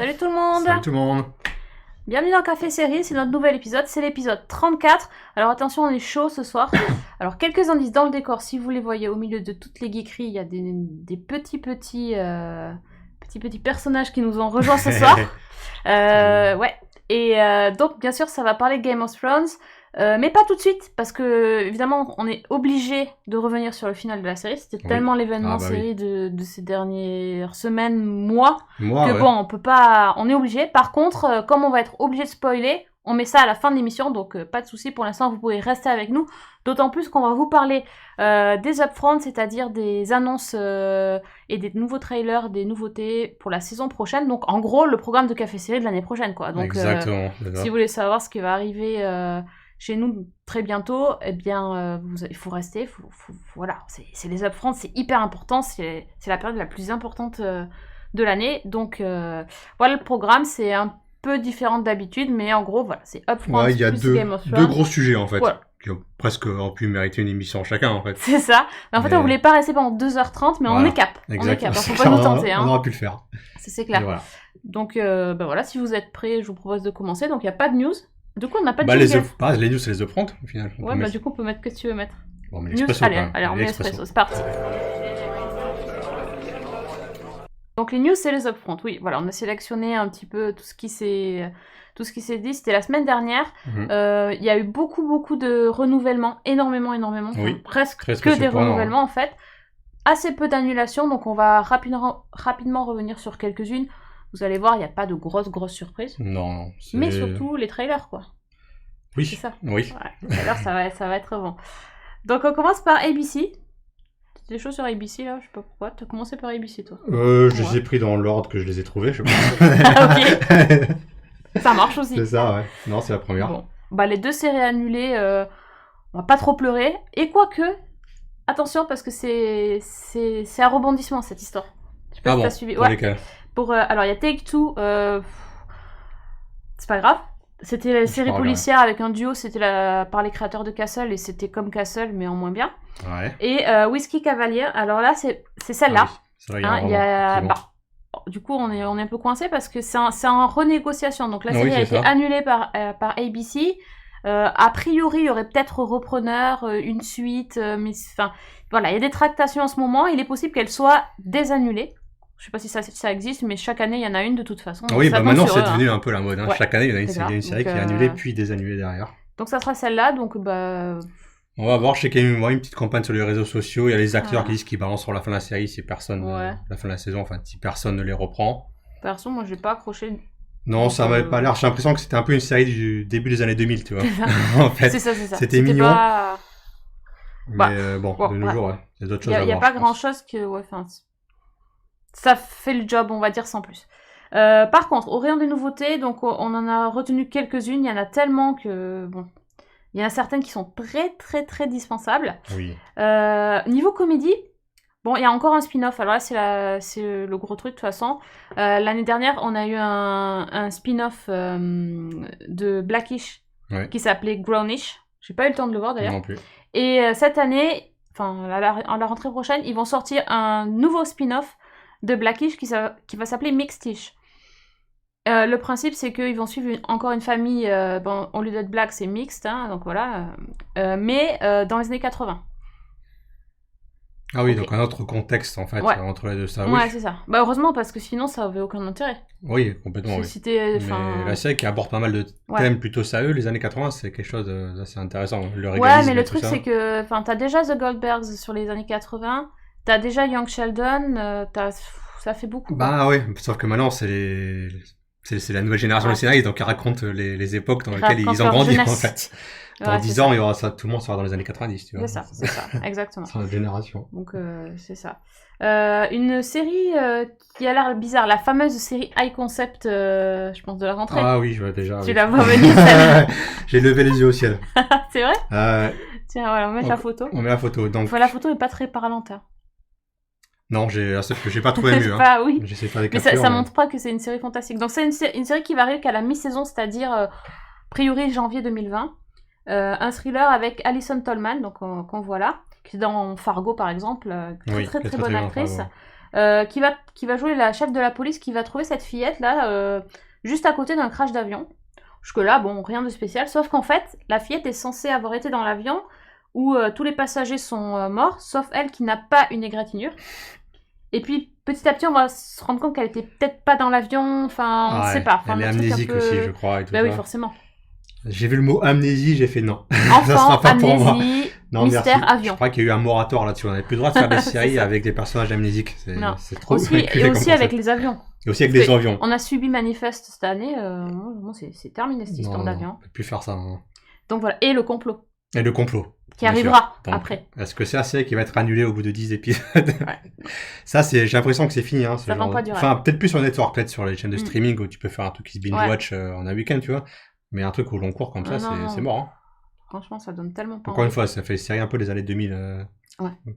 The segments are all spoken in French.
Salut tout le monde. Salut tout le monde. Bienvenue dans Café Série, c'est notre nouvel épisode, c'est l'épisode 34. Alors attention, on est chaud ce soir. Alors quelques indices dans le décor, si vous les voyez au milieu de toutes les geekeries, il y a des petits personnages qui nous ont rejoints ce soir. Ouais. Et donc bien sûr ça va parler Game of Thrones. Mais pas tout de suite, parce que évidemment on est obligé de revenir sur le final de la série. C'était tellement l'événement série de ces dernières semaines, mois, que bon, on peut pas, on est obligé. Par contre, comme on va être obligé de spoiler, on met ça à la fin de l'émission, donc pas de souci. Pour l'instant, vous pouvez rester avec nous. D'autant plus qu'on va vous parler des upfronts, c'est-à-dire des annonces et des nouveaux trailers, des nouveautés pour la saison prochaine. Donc en gros, le programme de Café Série de l'année prochaine, quoi. Donc exactement. Si vous voulez savoir ce qui va arriver chez nous très bientôt, eh bien, il faut rester, voilà, c'est les upfronts, c'est hyper important, c'est la période la plus importante de l'année, donc voilà, le programme, c'est un peu différent d'habitude, mais en gros, voilà, c'est upfronts il y a plus Game of Thrones. deux gros sujets, en fait, voilà. qui ont presque pu mériter une émission chacun, en fait. C'est ça, mais en fait, on voulait pas rester pendant 2h30, mais voilà. On est cap, exactement. On faut pas nous tenter. On aurait pu le faire. C'est clair. Voilà. Donc, voilà, si vous êtes prêts, je vous propose de commencer, donc il n'y a pas de news. Du coup, on n'a pas de les news, c'est les upfronts, au final. Ouais, du coup, on peut mettre que tu veux mettre. Bon, mais news, allez, on met Espresso, c'est parti. Donc, les news, c'est les upfronts. Oui, voilà, on a sélectionné un petit peu tout ce qui s'est dit. C'était la semaine dernière. Il y a eu beaucoup de renouvellements, énormément. Oui, presque que des renouvellements, en fait. Assez peu d'annulations, donc on va rapidement revenir sur quelques-unes. Vous allez voir, il n'y a pas de grosses surprises. Non. Mais surtout les trailers, quoi. Oui. C'est ça. Oui. Ouais, les trailers, ça va être bon. Donc on commence par ABC. Des choses sur ABC, là, je sais pas pourquoi. Tu as commencé par ABC, toi. Je les ai pris dans l'ordre que je les ai trouvés, je pense. Ok. Ça marche aussi. C'est ça, ouais. Non, c'est la première. Bon. Bah, les deux séries annulées, on va pas trop pleurer. Et quoique, attention, parce que c'est un rebondissement, cette histoire. Je sais pas si t'as suivi. Pour lesquels alors, il y a Take-Two, c'est pas grave. C'était la série policière avec un duo, c'était par les créateurs de Castle, et c'était comme Castle, mais en moins bien. Ouais. Et Whiskey Cavalier, alors là, c'est celle-là. Ah oui. C'est vrai, du coup, on est un peu coincé parce que c'est en renégociation. Donc la série a été annulée par ABC. A priori, il y aurait peut-être repreneur, une suite, mais enfin, voilà, il y a des tractations en ce moment. Il est possible qu'elle soit désannulée. Je sais pas si ça existe, mais chaque année, il y en a une de toute façon. Oui, maintenant, c'est devenu un peu la mode. Hein. Ouais. Chaque année, il y a une série qui est annulée, puis désannulée derrière. Donc ça sera celle-là, donc on va voir, je sais qu'il y a une petite campagne sur les réseaux sociaux, il y a les acteurs qui disent qu'ils balancent sur la fin de la série si personne, la fin de la saison, enfin, si personne ne les reprend. Perso, moi, j'ai pas accroché. Non, ça m'avait pas l'air, j'ai l'impression que c'était un peu une série du début des années 2000, tu vois. En fait, c'est ça. C'était mignon. Pas... Mais de nos jours, il y a d'autres choses à voir. Il y a pas grand-chose que, ça fait le job, on va dire, sans plus. Par contre, au rayon des nouveautés, donc on en a retenu quelques-unes, il y en a tellement que, bon... Il y en a certaines qui sont très dispensables. Oui. Niveau comédie, bon, il y a encore un spin-off. Alors là, c'est le gros truc de toute façon. L'année dernière, on a eu un spin-off de Blackish qui s'appelait Grownish. J'ai pas eu le temps de le voir d'ailleurs. Non plus. Et cette année, enfin à la rentrée prochaine, ils vont sortir un nouveau spin-off de Blackish qui va s'appeler Mixedish. Le principe, c'est qu'ils vont suivre encore une famille, au lieu d'être black, c'est mixte, hein, donc voilà, mais dans les années 80. Ah oui, donc un autre contexte, en fait, entre les deux, ça, oui. Ouais, c'est ça. Bah, heureusement, parce que sinon, ça avait aucun intérêt. Oui, complètement, oui. Mais la série qui aborde pas mal de thèmes plutôt sérieux, les années 80, c'est quelque chose d'assez intéressant. Ouais, mais le truc, c'est que, t'as déjà The Goldbergs sur les années 80, t'as déjà Young Sheldon, ça fait beaucoup. Bah oui, sauf que maintenant, c'est la nouvelle génération de scénaristes, donc ils racontent les époques dans lesquelles ils ont grandi, en fait. Dans 10 ans, il y aura ça, tout le monde sera dans les années 90, tu vois. C'est ça, exactement. C'est notre génération. Donc, c'est ça. Une série qui a l'air bizarre, la fameuse série High Concept, je pense, de la rentrée. Ah oui, je vois déjà. Tu la vois venir, celle-là. J'ai levé les yeux au ciel. C'est vrai Tiens, voilà, on met la photo. On met la photo, donc. La photo est pas très parlante, hein. Non, j'ai pas trouvé mieux. Oui. J'essaie de faire des captures. Mais ça montre pas que c'est une série fantastique. Donc c'est une série qui va arriver qu'à la mi-saison, c'est-à-dire a priori janvier 2020. Un thriller avec Alison Tolman, donc qu'on voit là, qui est dans Fargo par exemple, très bonne actrice. qui va jouer la chef de la police, qui va trouver cette fillette là, juste à côté d'un crash d'avion. Jusque-là, bon, rien de spécial, sauf qu'en fait, la fillette est censée avoir été dans l'avion où tous les passagers sont morts, sauf elle qui n'a pas une égratignure. Et puis, petit à petit, on va se rendre compte qu'elle était peut-être pas dans l'avion, enfin, on ne sait pas. Enfin, elle est amnésique aussi, je crois. Et tout bah oui, forcément. J'ai vu le mot amnésie, j'ai fait non. Enfant, ça sera pas amnésie, non, mystère, merci. avion. Je crois qu'il y a eu un moratoire là-dessus. On n'avait plus le droit de faire des séries avec des personnages amnésiques. C'est trop et aussi avec les avions. Et aussi avec les avions. On a subi Manifeste cette année. C'est terminé cette histoire d'avion. On ne peut plus faire ça. Hein. Donc voilà. Et le complot. Et le complot. Qui arrivera après. Est-ce que c'est la série qui va être annulée au bout de 10 épisodes? Ça, j'ai l'impression que c'est fini. Hein, ça va pas durer. Enfin, peut-être plus sur Network, peut-être sur les chaînes de streaming où tu peux faire un truc qui se binge-watch en un week-end, tu vois. Mais un truc au long cours comme ça, c'est mort. Hein. Franchement, ça donne tellement pas. Encore une fois, ça fait série un peu des années 2000,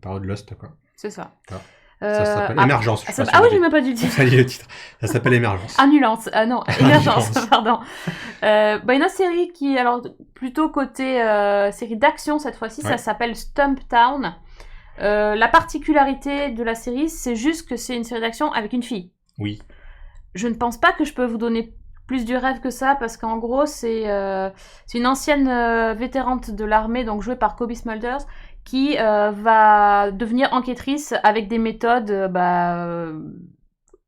période Lost, quoi. C'est ça. Ça s'appelle Émergence. Ah oui, j'ai même pas dit le titre. Ça dit le titre. Ça s'appelle Émergence. Annulance. Ah non, Émergence, pardon. Une autre série qui, alors, plutôt côté série d'action cette fois-ci, ça s'appelle Stumptown. La particularité de la série, c'est juste que c'est une série d'action avec une fille. Oui. Je ne pense pas que je peux vous donner plus du rêve que ça, parce qu'en gros, c'est une ancienne vétérante de l'armée, donc jouée par Cobie Smulders, qui va devenir enquêtrice avec des méthodes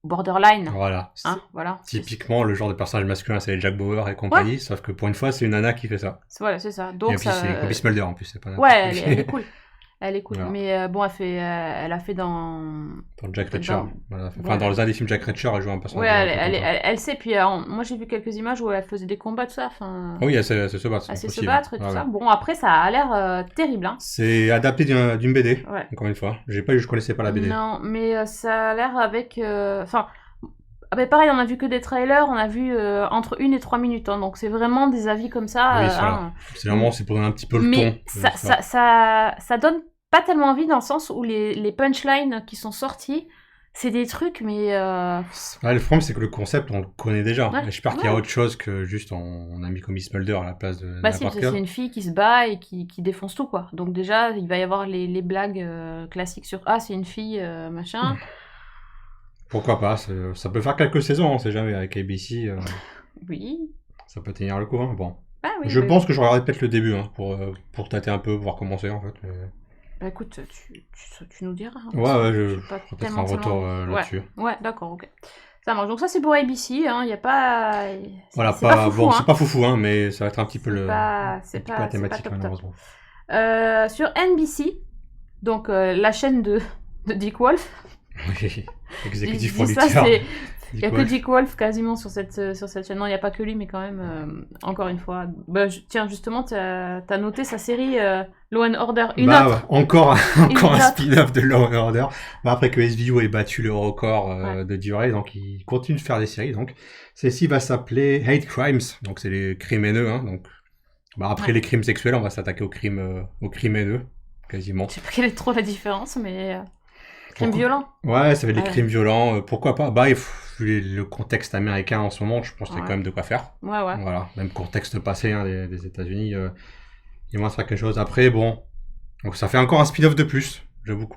borderline. Voilà. Voilà. Typiquement, le genre de personnage masculin, c'est les Jack Bauer et compagnie, sauf que pour une fois, c'est une nana qui fait ça. Voilà, c'est ça. Donc, et puis c'est Cobie Smulders en plus, c'est pas elle est cool. Elle est cool, mais bon, elle a fait dans Jack Reacher. Enfin, dans un des films Jack Reacher, elle joue un personnage. Ouais, elle sait. Puis moi, j'ai vu quelques images où elle faisait des combats, tout ça. Oui, elle sait se battre. Elle sait se battre et tout ça. Bon, après, ça a l'air terrible. Hein. C'est adapté d'une BD, encore une fois. Je connaissais pas la BD. Non, mais ça a l'air avec... pareil, on a vu que des trailers, on a vu entre 1 et 3 minutes, hein, donc c'est vraiment des avis comme ça. Oui, c'est vraiment pour donner un petit peu le ton. Ça donne pas tellement envie dans le sens où les punchlines qui sont sortis, c'est des trucs, mais... le problème, c'est que le concept, on le connaît déjà. J'espère qu'il y a autre chose que juste on a mis Cobie Smulders à la place de c'est une fille qui se bat et qui défonce tout, quoi. Donc déjà, il va y avoir les blagues classiques sur « Ah, c'est une fille, machin ». Pourquoi pas, ça peut faire quelques saisons, on sait jamais, avec ABC. Oui. Ça peut tenir le coup, hein. Bon. Je pense que je regarderai peut-être le début, hein, pour tâter un peu, voir comment c'est, en fait. Mais... écoute, tu nous diras. Hein, je ferai peut-être un retour là-dessus. Ouais, d'accord, ok. Ça marche. Donc ça, c'est pour ABC, hein, il n'y a pas... Voilà, c'est pas foufou, hein, mais ça va être un petit peu la thématique, malheureusement. Sur NBC, donc la chaîne de Dick Wolf. Oui, exécutif producteur. Il n'y a que Dick Wolf quasiment sur cette chaîne. Non, il n'y a pas que lui, mais quand même, encore une fois. Tiens, justement, tu as noté sa série Law & Order. Encore un spin-off de Law & Order. Après que SVU ait battu le record de durée, donc il continue de faire des séries. Donc celle-ci va s'appeler Hate Crimes, donc c'est les crimes haineux. Hein, donc après les crimes sexuels, on va s'attaquer aux crimes haineux, quasiment. Je sais pas quelle est trop la différence, mais... Crimes violents. Ouais, ça va être des crimes violents. Pourquoi pas? Vu le contexte américain en ce moment, je pense qu'il y a quand même de quoi faire. Ouais. Voilà, même contexte passé des États-Unis, il va se faire quelque chose. Après, bon, donc ça fait encore un spin-off de plus. J'avoue que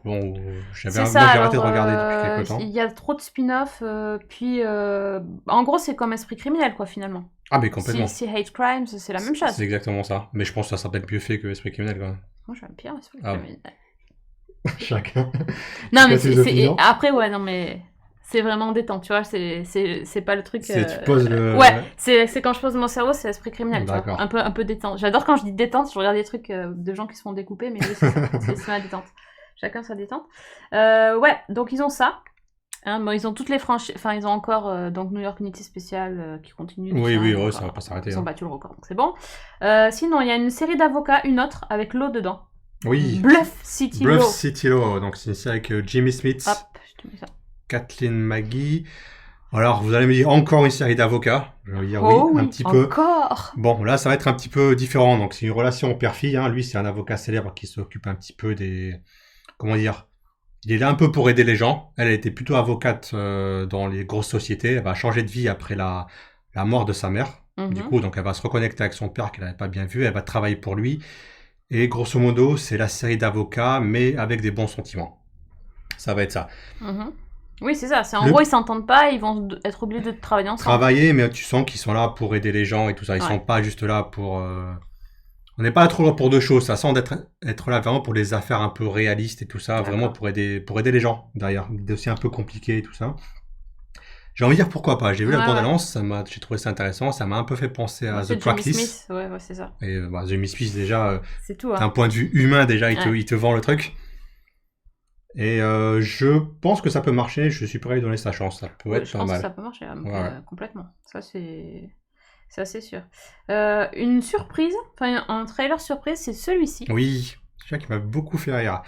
j'ai arrêté de regarder depuis quelques temps. Il y a trop de spin-off, puis en gros, c'est comme Esprit criminel, quoi, finalement. Ah, mais complètement. Si Hate Crimes, c'est la même chose. C'est exactement ça. Mais je pense que ça sera peut-être mieux fait que Esprit criminel, quand même. Moi, j'aime bien Esprit criminel. Chacun. Non, mais après, non, mais c'est vraiment détente, tu vois, c'est pas le truc... Tu poses le... Ouais, c'est quand je pose mon cerveau, c'est Esprit criminel, tu vois, un peu détente. J'adore quand je dis détente, je regarde des trucs de gens qui se font découper, mais oui, c'est ma détente. Chacun sa détente. Donc ils ont ça. Hein, ils ont toutes les franchises, enfin ils ont encore donc New York Unité Spéciale qui continue. Oui, ça va pas s'arrêter. Ils ont battu le record, donc c'est bon. Sinon, il y a une série d'avocats, une autre, avec l'eau dedans. Oui. Bluff City Law. Donc c'est une série avec Jimmy Smith, Kathleen Maggie. Alors vous allez me dire encore une série d'avocats. Je vais dire un petit peu. Encore. Bon, là ça va être un petit peu différent. Donc c'est une relation père-fille. Hein. Lui c'est un avocat célèbre qui s'occupe un petit peu des... Comment dire ? Il est là un peu pour aider les gens. Elle était plutôt avocate dans les grosses sociétés. Elle va changer de vie après la mort de sa mère. Du coup, donc elle va se reconnecter avec son père qu'elle n'avait pas bien vu. Elle va travailler pour lui. Et grosso modo, c'est la série d'avocats, mais avec des bons sentiments. Ça va être ça. Oui, c'est ça. En gros, ils s'entendent pas, ils vont être obligés de travailler ensemble. Travailler, mais tu sens qu'ils sont là pour aider les gens et tout ça. Ils sont pas juste là pour... On n'est pas trop là pour deux choses. Ça semble être là vraiment pour les affaires un peu réalistes et tout ça. D'accord. Vraiment pour aider les gens derrière. Des dossiers un peu compliqués et tout ça. J'ai envie de dire pourquoi pas. J'ai vu la bande-annonce, j'ai trouvé ça intéressant. Ça m'a un peu fait penser à The Practice. Ouais, c'est ça. Et The Smith, déjà, c'est tout, d'un point de vue humain, déjà, il te vend le truc. Et je pense que ça peut marcher. Je suis prêt à lui donner sa chance. Ça peut être pas mal. Je pense que ça peut marcher, complètement. Ça, c'est assez sûr. Une surprise, enfin un trailer surprise, c'est celui-ci. Oui, c'est ça qui m'a beaucoup fait rire.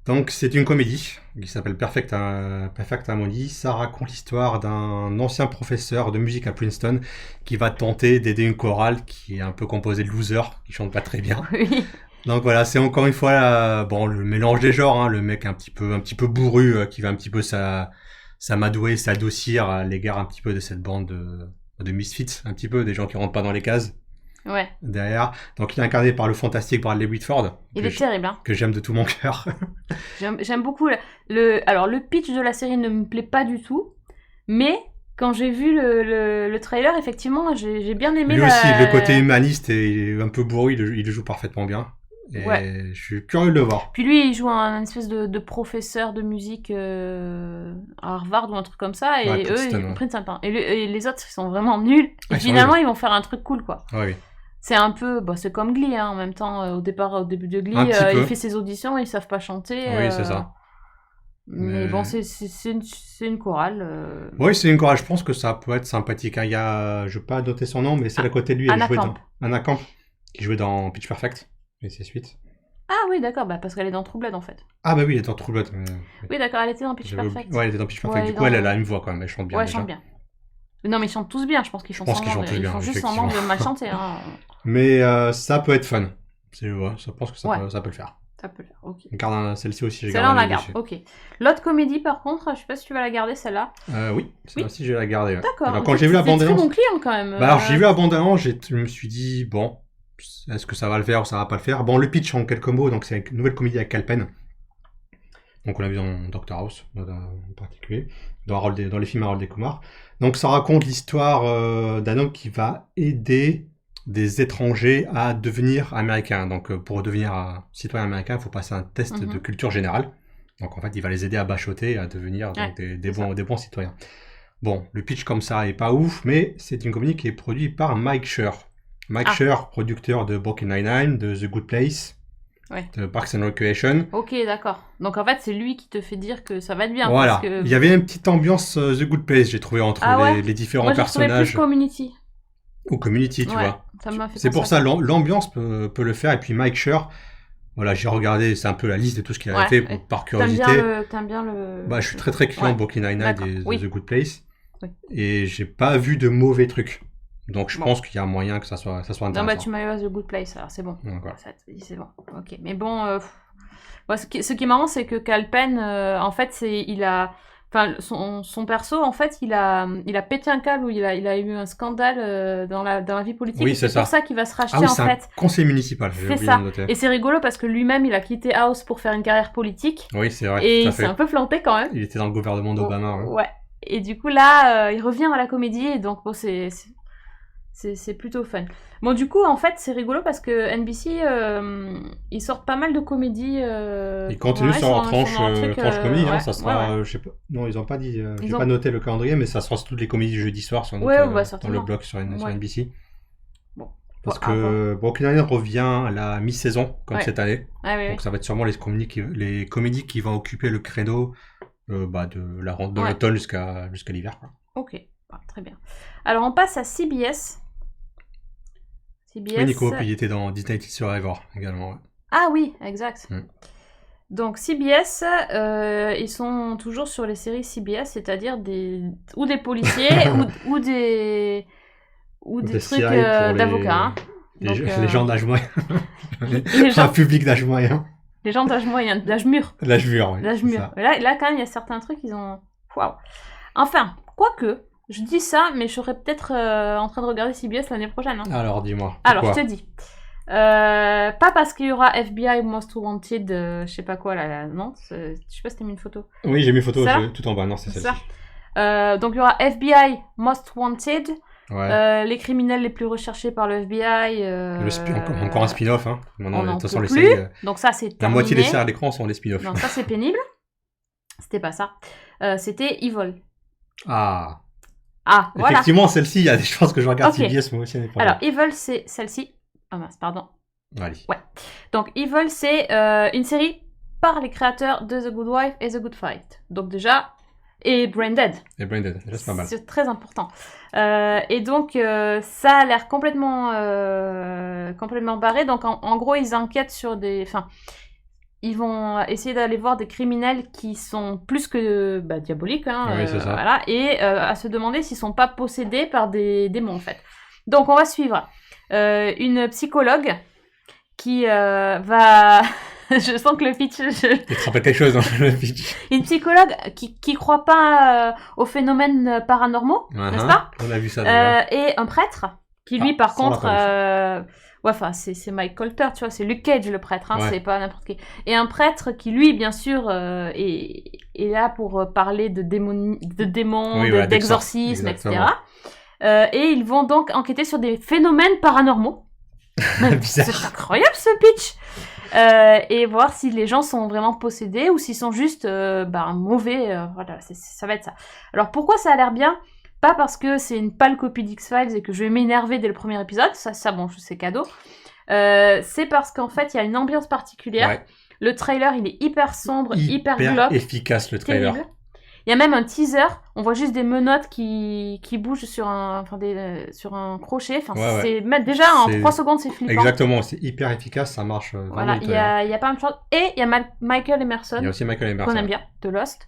Donc c'est une comédie qui s'appelle Perfect Harmony. Ça raconte l'histoire d'un ancien professeur de musique à Princeton qui va tenter d'aider une chorale qui est un peu composée de losers qui chantent pas très bien. Oui. Donc voilà, c'est encore une fois le mélange des genres, hein, le mec un petit peu bourru qui va un petit peu s'amadouer, s'adoucir à l'égard un petit peu de cette bande de misfits, un petit peu des gens qui rentrent pas dans les cases. Ouais. Derrière. Donc il est incarné par le fantastique Bradley Whitford. Il est terrible, hein. Que j'aime de tout mon cœur. J'aime beaucoup. Alors le pitch de la série ne me plaît pas du tout, mais quand j'ai vu le trailer, effectivement, j'ai bien aimé. Lui aussi, le côté humaniste et un peu bourru, il le joue parfaitement bien. Et je suis curieux de le voir. Puis lui, il joue un espèce de professeur de musique à Harvard ou un truc comme ça, et Princeton. Et les autres, ils sont vraiment nuls. Et finalement, ils vont faire un truc cool, quoi. Ouais, oui. C'est un peu, c'est comme Glee, hein, en même temps. Au début de Glee, il fait ses auditions, ils savent pas chanter. Oui, c'est ça. Mais bon, c'est une chorale. Oui, c'est une chorale. Je pense que ça peut être sympathique. Il y a, je vais pas noter son nom, mais c'est à côté de lui. Anna Camp. Anna Camp, qui jouait dans Pitch Perfect et ses suites. Ah oui, d'accord, parce qu'elle est dans True Blood en fait. Ah bah oui, elle est dans True Blood. Oui, d'accord, elle était dans Pitch Perfect. Ouais, elle était dans Pitch Perfect. Du coup, elle a une voix quand même. Elle chante bien. Ouais, elle chante bien. Non, mais ils chantent tous bien. Je pense qu'ils font juste semblant de mal chanter. Hein. Mais ça peut être fun. Je pense que ça peut le faire. Ça peut le faire, ok. On garde celle-ci aussi. Celle-là, on la garde, ok. L'autre comédie, par contre, je sais pas si tu vas la garder, celle-là. Oui, celle-là aussi, je vais la garder. D'accord. Alors, quand j'ai vu la bande-annonce... C'est très bon client, quand même. Alors, j'ai vu la bande-annonce, je me suis dit, bon, est-ce que ça va le faire ou ça va pas le faire? Bon, le pitch en quelques mots, donc c'est une nouvelle comédie avec Kal Penn. Donc, on l'a vu dans Doctor House, en particulier, dans les films Harold et Kumar. Donc, ça raconte l'histoire d'un homme qui va aider des étrangers à devenir américains. Donc, pour devenir citoyen américain, il faut passer un test de culture générale. Donc, en fait, il va les aider à bachoter et à devenir des bons citoyens. Bon, le pitch comme ça est pas ouf, mais c'est une comédie qui est produite par Mike Schur. Mike Schur, producteur de Brooklyn Nine-Nine, de The Good Place, de Parks and Recreation. Ok, d'accord. Donc en fait, c'est lui qui te fait dire que ça va être bien. Voilà. Parce que... Il y avait une petite ambiance The Good Place, j'ai trouvé, entre les différents personnages. Moi, j'ai trouvé plus Community. Ou Community, tu vois. Ça m'a fait c'est pour ça, l'ambiance peut le faire. Et puis Mike Schur, voilà, j'ai regardé, c'est un peu la liste de tout ce qu'il avait fait par curiosité. T'aimes bien le... je suis très très client de Brooklyn Nine-Nine et The Good Place. Oui. Et j'ai pas vu de mauvais trucs. Donc je pense qu'il y a moyen que ça soit intéressant. Non, tu m'as eu à The Good Place, alors c'est bon. C'est bon. Ok. Mais bon, ce qui est marrant, c'est que Kal Penn, en fait, son perso, en fait, il a pété un câble où il a eu un scandale dans la vie politique. Oui, c'est pour ça qu'il va se racheter, en fait. C'est un conseiller municipal. C'est ça. Et c'est rigolo parce que lui-même, il a quitté House pour faire une carrière politique. Oui, c'est vrai. Et il s'est un peu planté quand même. Il était dans le gouvernement d'Obama. Ouais. Et du coup, là, il revient à la comédie. Et donc, bon, c'est plutôt fun. Bon, du coup, en fait, c'est rigolo parce que NBC, ils sortent pas mal de comédies. Ils continuent sur leur tranche comédie, ça sera, je sais pas, non, ils ont pas dit, j'ai pas noté le calendrier, mais ça sera toutes les comédies jeudi soir sur dans le blog sur NBC. Bon. Parce que Brooklyn Nine-Nine revient à la mi-saison, comme cette année. Donc ça va être sûrement les comédies qui vont occuper le créneau de l'automne jusqu'à l'hiver, quoi. Ok, très bien. Alors, on passe à CBS. Oui, Nico, puis il était dans Disney Survivor également. Ouais. Ah oui, exact. Donc CBS, ils sont toujours sur les séries CBS, c'est-à-dire des policiers ou des trucs d'avocats. Hein. Les gens d'âge moyen. Un public d'âge moyen. Les gens d'âge moyen, d'âge mûr. L'âge mûr, oui. L'âge mûr. Là, quand même, il y a certains trucs, ils ont... Waouh. Enfin, quoique... Je dis ça, mais je serais peut-être en train de regarder CBS l'année prochaine. Hein. Alors, dis-moi. Alors, je te dis. Pas parce qu'il y aura FBI Most Wanted, je sais pas quoi là, non, je sais pas si t'as mis une photo. Oui, j'ai mis une photo Ça tout en bas, non, c'est C'est celle-ci. Donc il y aura FBI Most Wanted, Ouais. les criminels les plus recherchés par le FBI. Encore un spin-off, hein. Maintenant, On de n'en toute façon, peut les plus. séries, Donc ça c'est la terminé. moitié des séries à l'écran sont des spin-offs. Non, ça c'est pénible. C'était pas ça. C'était Evil. Ah. Ah, voilà. Effectivement, celle-ci, il y a des chances que je regarde Ok. CBS moi aussi. Alors, Evil, c'est celle-ci. Ah mince, pardon. Allez. Ouais. Donc, Evil, c'est une série par les créateurs de The Good Wife et The Good Fight. Donc déjà, et Brain Dead. Et Branded, déjà c'est pas mal. C'est très important. Et donc, ça a l'air complètement barré. Donc, en gros, ils enquêtent sur des... Enfin, ils vont essayer d'aller voir des criminels qui sont plus que diaboliques, hein, Oui, c'est ça. voilà, et à se demander s'ils sont pas possédés par des démons en fait. Donc on va suivre une psychologue qui va... Je sens que le pitch... Il te rappelle quelque chose dans le pitch. Une psychologue qui croit pas aux phénomènes paranormaux, n'est-ce pas? On a vu ça déjà. Et un prêtre qui lui par ça, on l'a contre... pas Ouais, enfin, c'est Mike Colter, tu vois, c'est Luke Cage le prêtre, hein, Ouais. c'est pas n'importe qui. Et un prêtre qui, lui, bien sûr, est là pour parler de démons, Oui, voilà, d'exorcisme, etc. exactement. Et ils vont donc enquêter sur des phénomènes paranormaux. Bizarre. C'est incroyable ce pitch. Et voir si les gens sont vraiment possédés ou s'ils sont juste mauvais. Voilà, ça va être ça. Alors pourquoi ça a l'air bien? Pas parce que c'est une pâle copie d'X-Files et que je vais m'énerver dès le premier épisode, ça bon, c'est cadeau. C'est parce qu'en fait, il y a une ambiance particulière. Ouais. Le trailer, il est hyper sombre, hyper glauque. Efficace le trailer. Terrible. Il y a même un teaser, on voit juste des menottes qui bougent sur un crochet. Enfin, Ouais. déjà en 3 secondes, c'est flippant. Exactement, c'est hyper efficace, ça marche Voilà, il y a pas mal de choses. Et il y a Michael Emerson. Il y a aussi Michael Emerson. Qu'on aime bien, de Lost.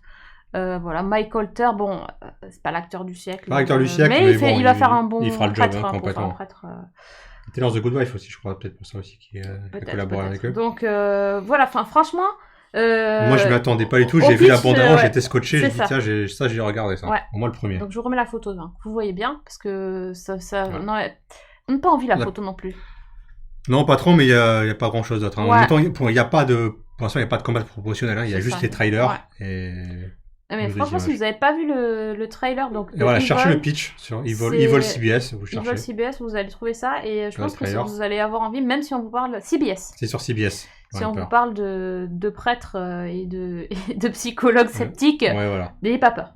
Voilà, Mike Colter, bon, c'est pas l'acteur du siècle. Pas l'acteur du siècle, mais bon, il va faire un bon il fera le prêtre, job, hein, complètement. Il était dans The Good Wife aussi, je crois, peut-être pour ça aussi qu'il a collaboré avec eux. Donc voilà, franchement... Moi, je m'y attendais pas du tout, j'ai vu la bande-annonce, j'étais scotché, j'ai dit tiens, j'ai regardé ça. Ouais. Au moins le premier. Donc je vous remets la photo, hein, que vous voyez bien, parce que ça Ouais. non, on n'a pas envie la photo non plus. Non, pas trop, mais il y a pas grand-chose d'autre. Hein. Ouais. En même temps, il y a pas de... Pour l'instant, il n'y a pas de combat proportionnel, hein. Il y a juste les trailers. Ouais. Et... Mais franchement, si vous n'avez pas vu le trailer, donc et voilà, cherchez le pitch sur Evil CBS, vous cherchez. Evil CBS, vous allez trouver ça, et je pense que vous allez avoir envie, même si on vous parle CBS. C'est sur CBS. Si on vous parle de prêtres et de psychologues sceptiques, voilà. n'ayez pas peur.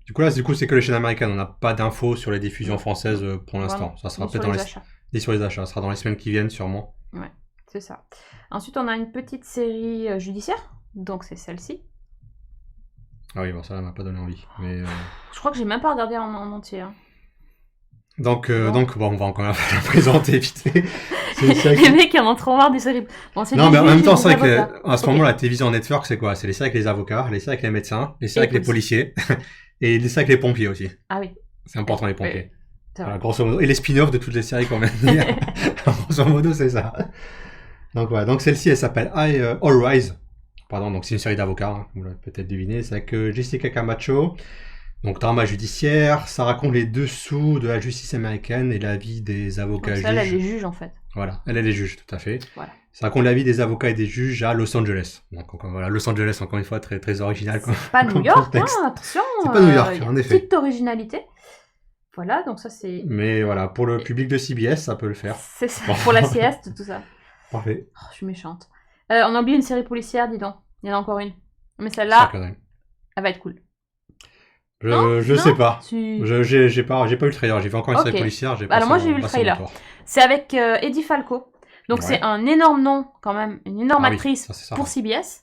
Du coup, c'est que les chaînes américaines. On n'a pas d'infos sur les diffusions françaises pour l'instant. Ça sera peut-être sur les achats. Ça sera dans les semaines qui viennent, sûrement. Ouais, c'est ça. Ensuite, on a une petite série judiciaire. Donc, c'est celle-ci. Ah oui, bon, ça m'a pas donné envie. Mais, je crois que j'ai même pas regardé en entier. Hein. Donc, on va encore la présenter vite. Les mecs, ils en ont trop marre des séries. Bon, non, mais en même temps, c'est vrai qu'à ce moment, la télévision network, c'est quoi? C'est les séries avec les avocats, les séries avec les médecins, les séries avec les policiers, et les séries avec les pompiers aussi. Ah oui. C'est important, les pompiers. Voilà, grosso modo. Et les spin-offs de toutes les séries qu'on vient de dire. Grosso modo, c'est ça. Donc, voilà. Donc, celle-ci, elle s'appelle All Rise. Pardon, donc c'est une série d'avocats, hein, vous l'avez peut-être deviné. C'est avec Jessica Camacho. Donc, drama judiciaire, ça raconte les dessous de la justice américaine et la vie des avocats juges. Elle est juge, en fait. Voilà, elle est les juges, tout à fait. Voilà. Ça raconte la vie des avocats et des juges à Los Angeles. Donc, voilà, Los Angeles, encore une fois, très, très original. C'est pas New York, hein, attention. C'est pas New York, en effet. Petite originalité. Voilà, donc ça, c'est... Mais voilà, pour le public de CBS, ça peut le faire. C'est ça, pour la sieste, tout ça. Parfait. Oh, je suis méchante. On a oublié une série policière, dis donc. Il y en a encore une. Mais celle-là, elle va être cool. Je sais pas. J'ai pas eu le trailer. J'ai vu encore une série policière. Alors moi j'ai eu le trailer. C'est avec Eddie Falco. Donc c'est un énorme nom quand même, une énorme actrice pour CBS.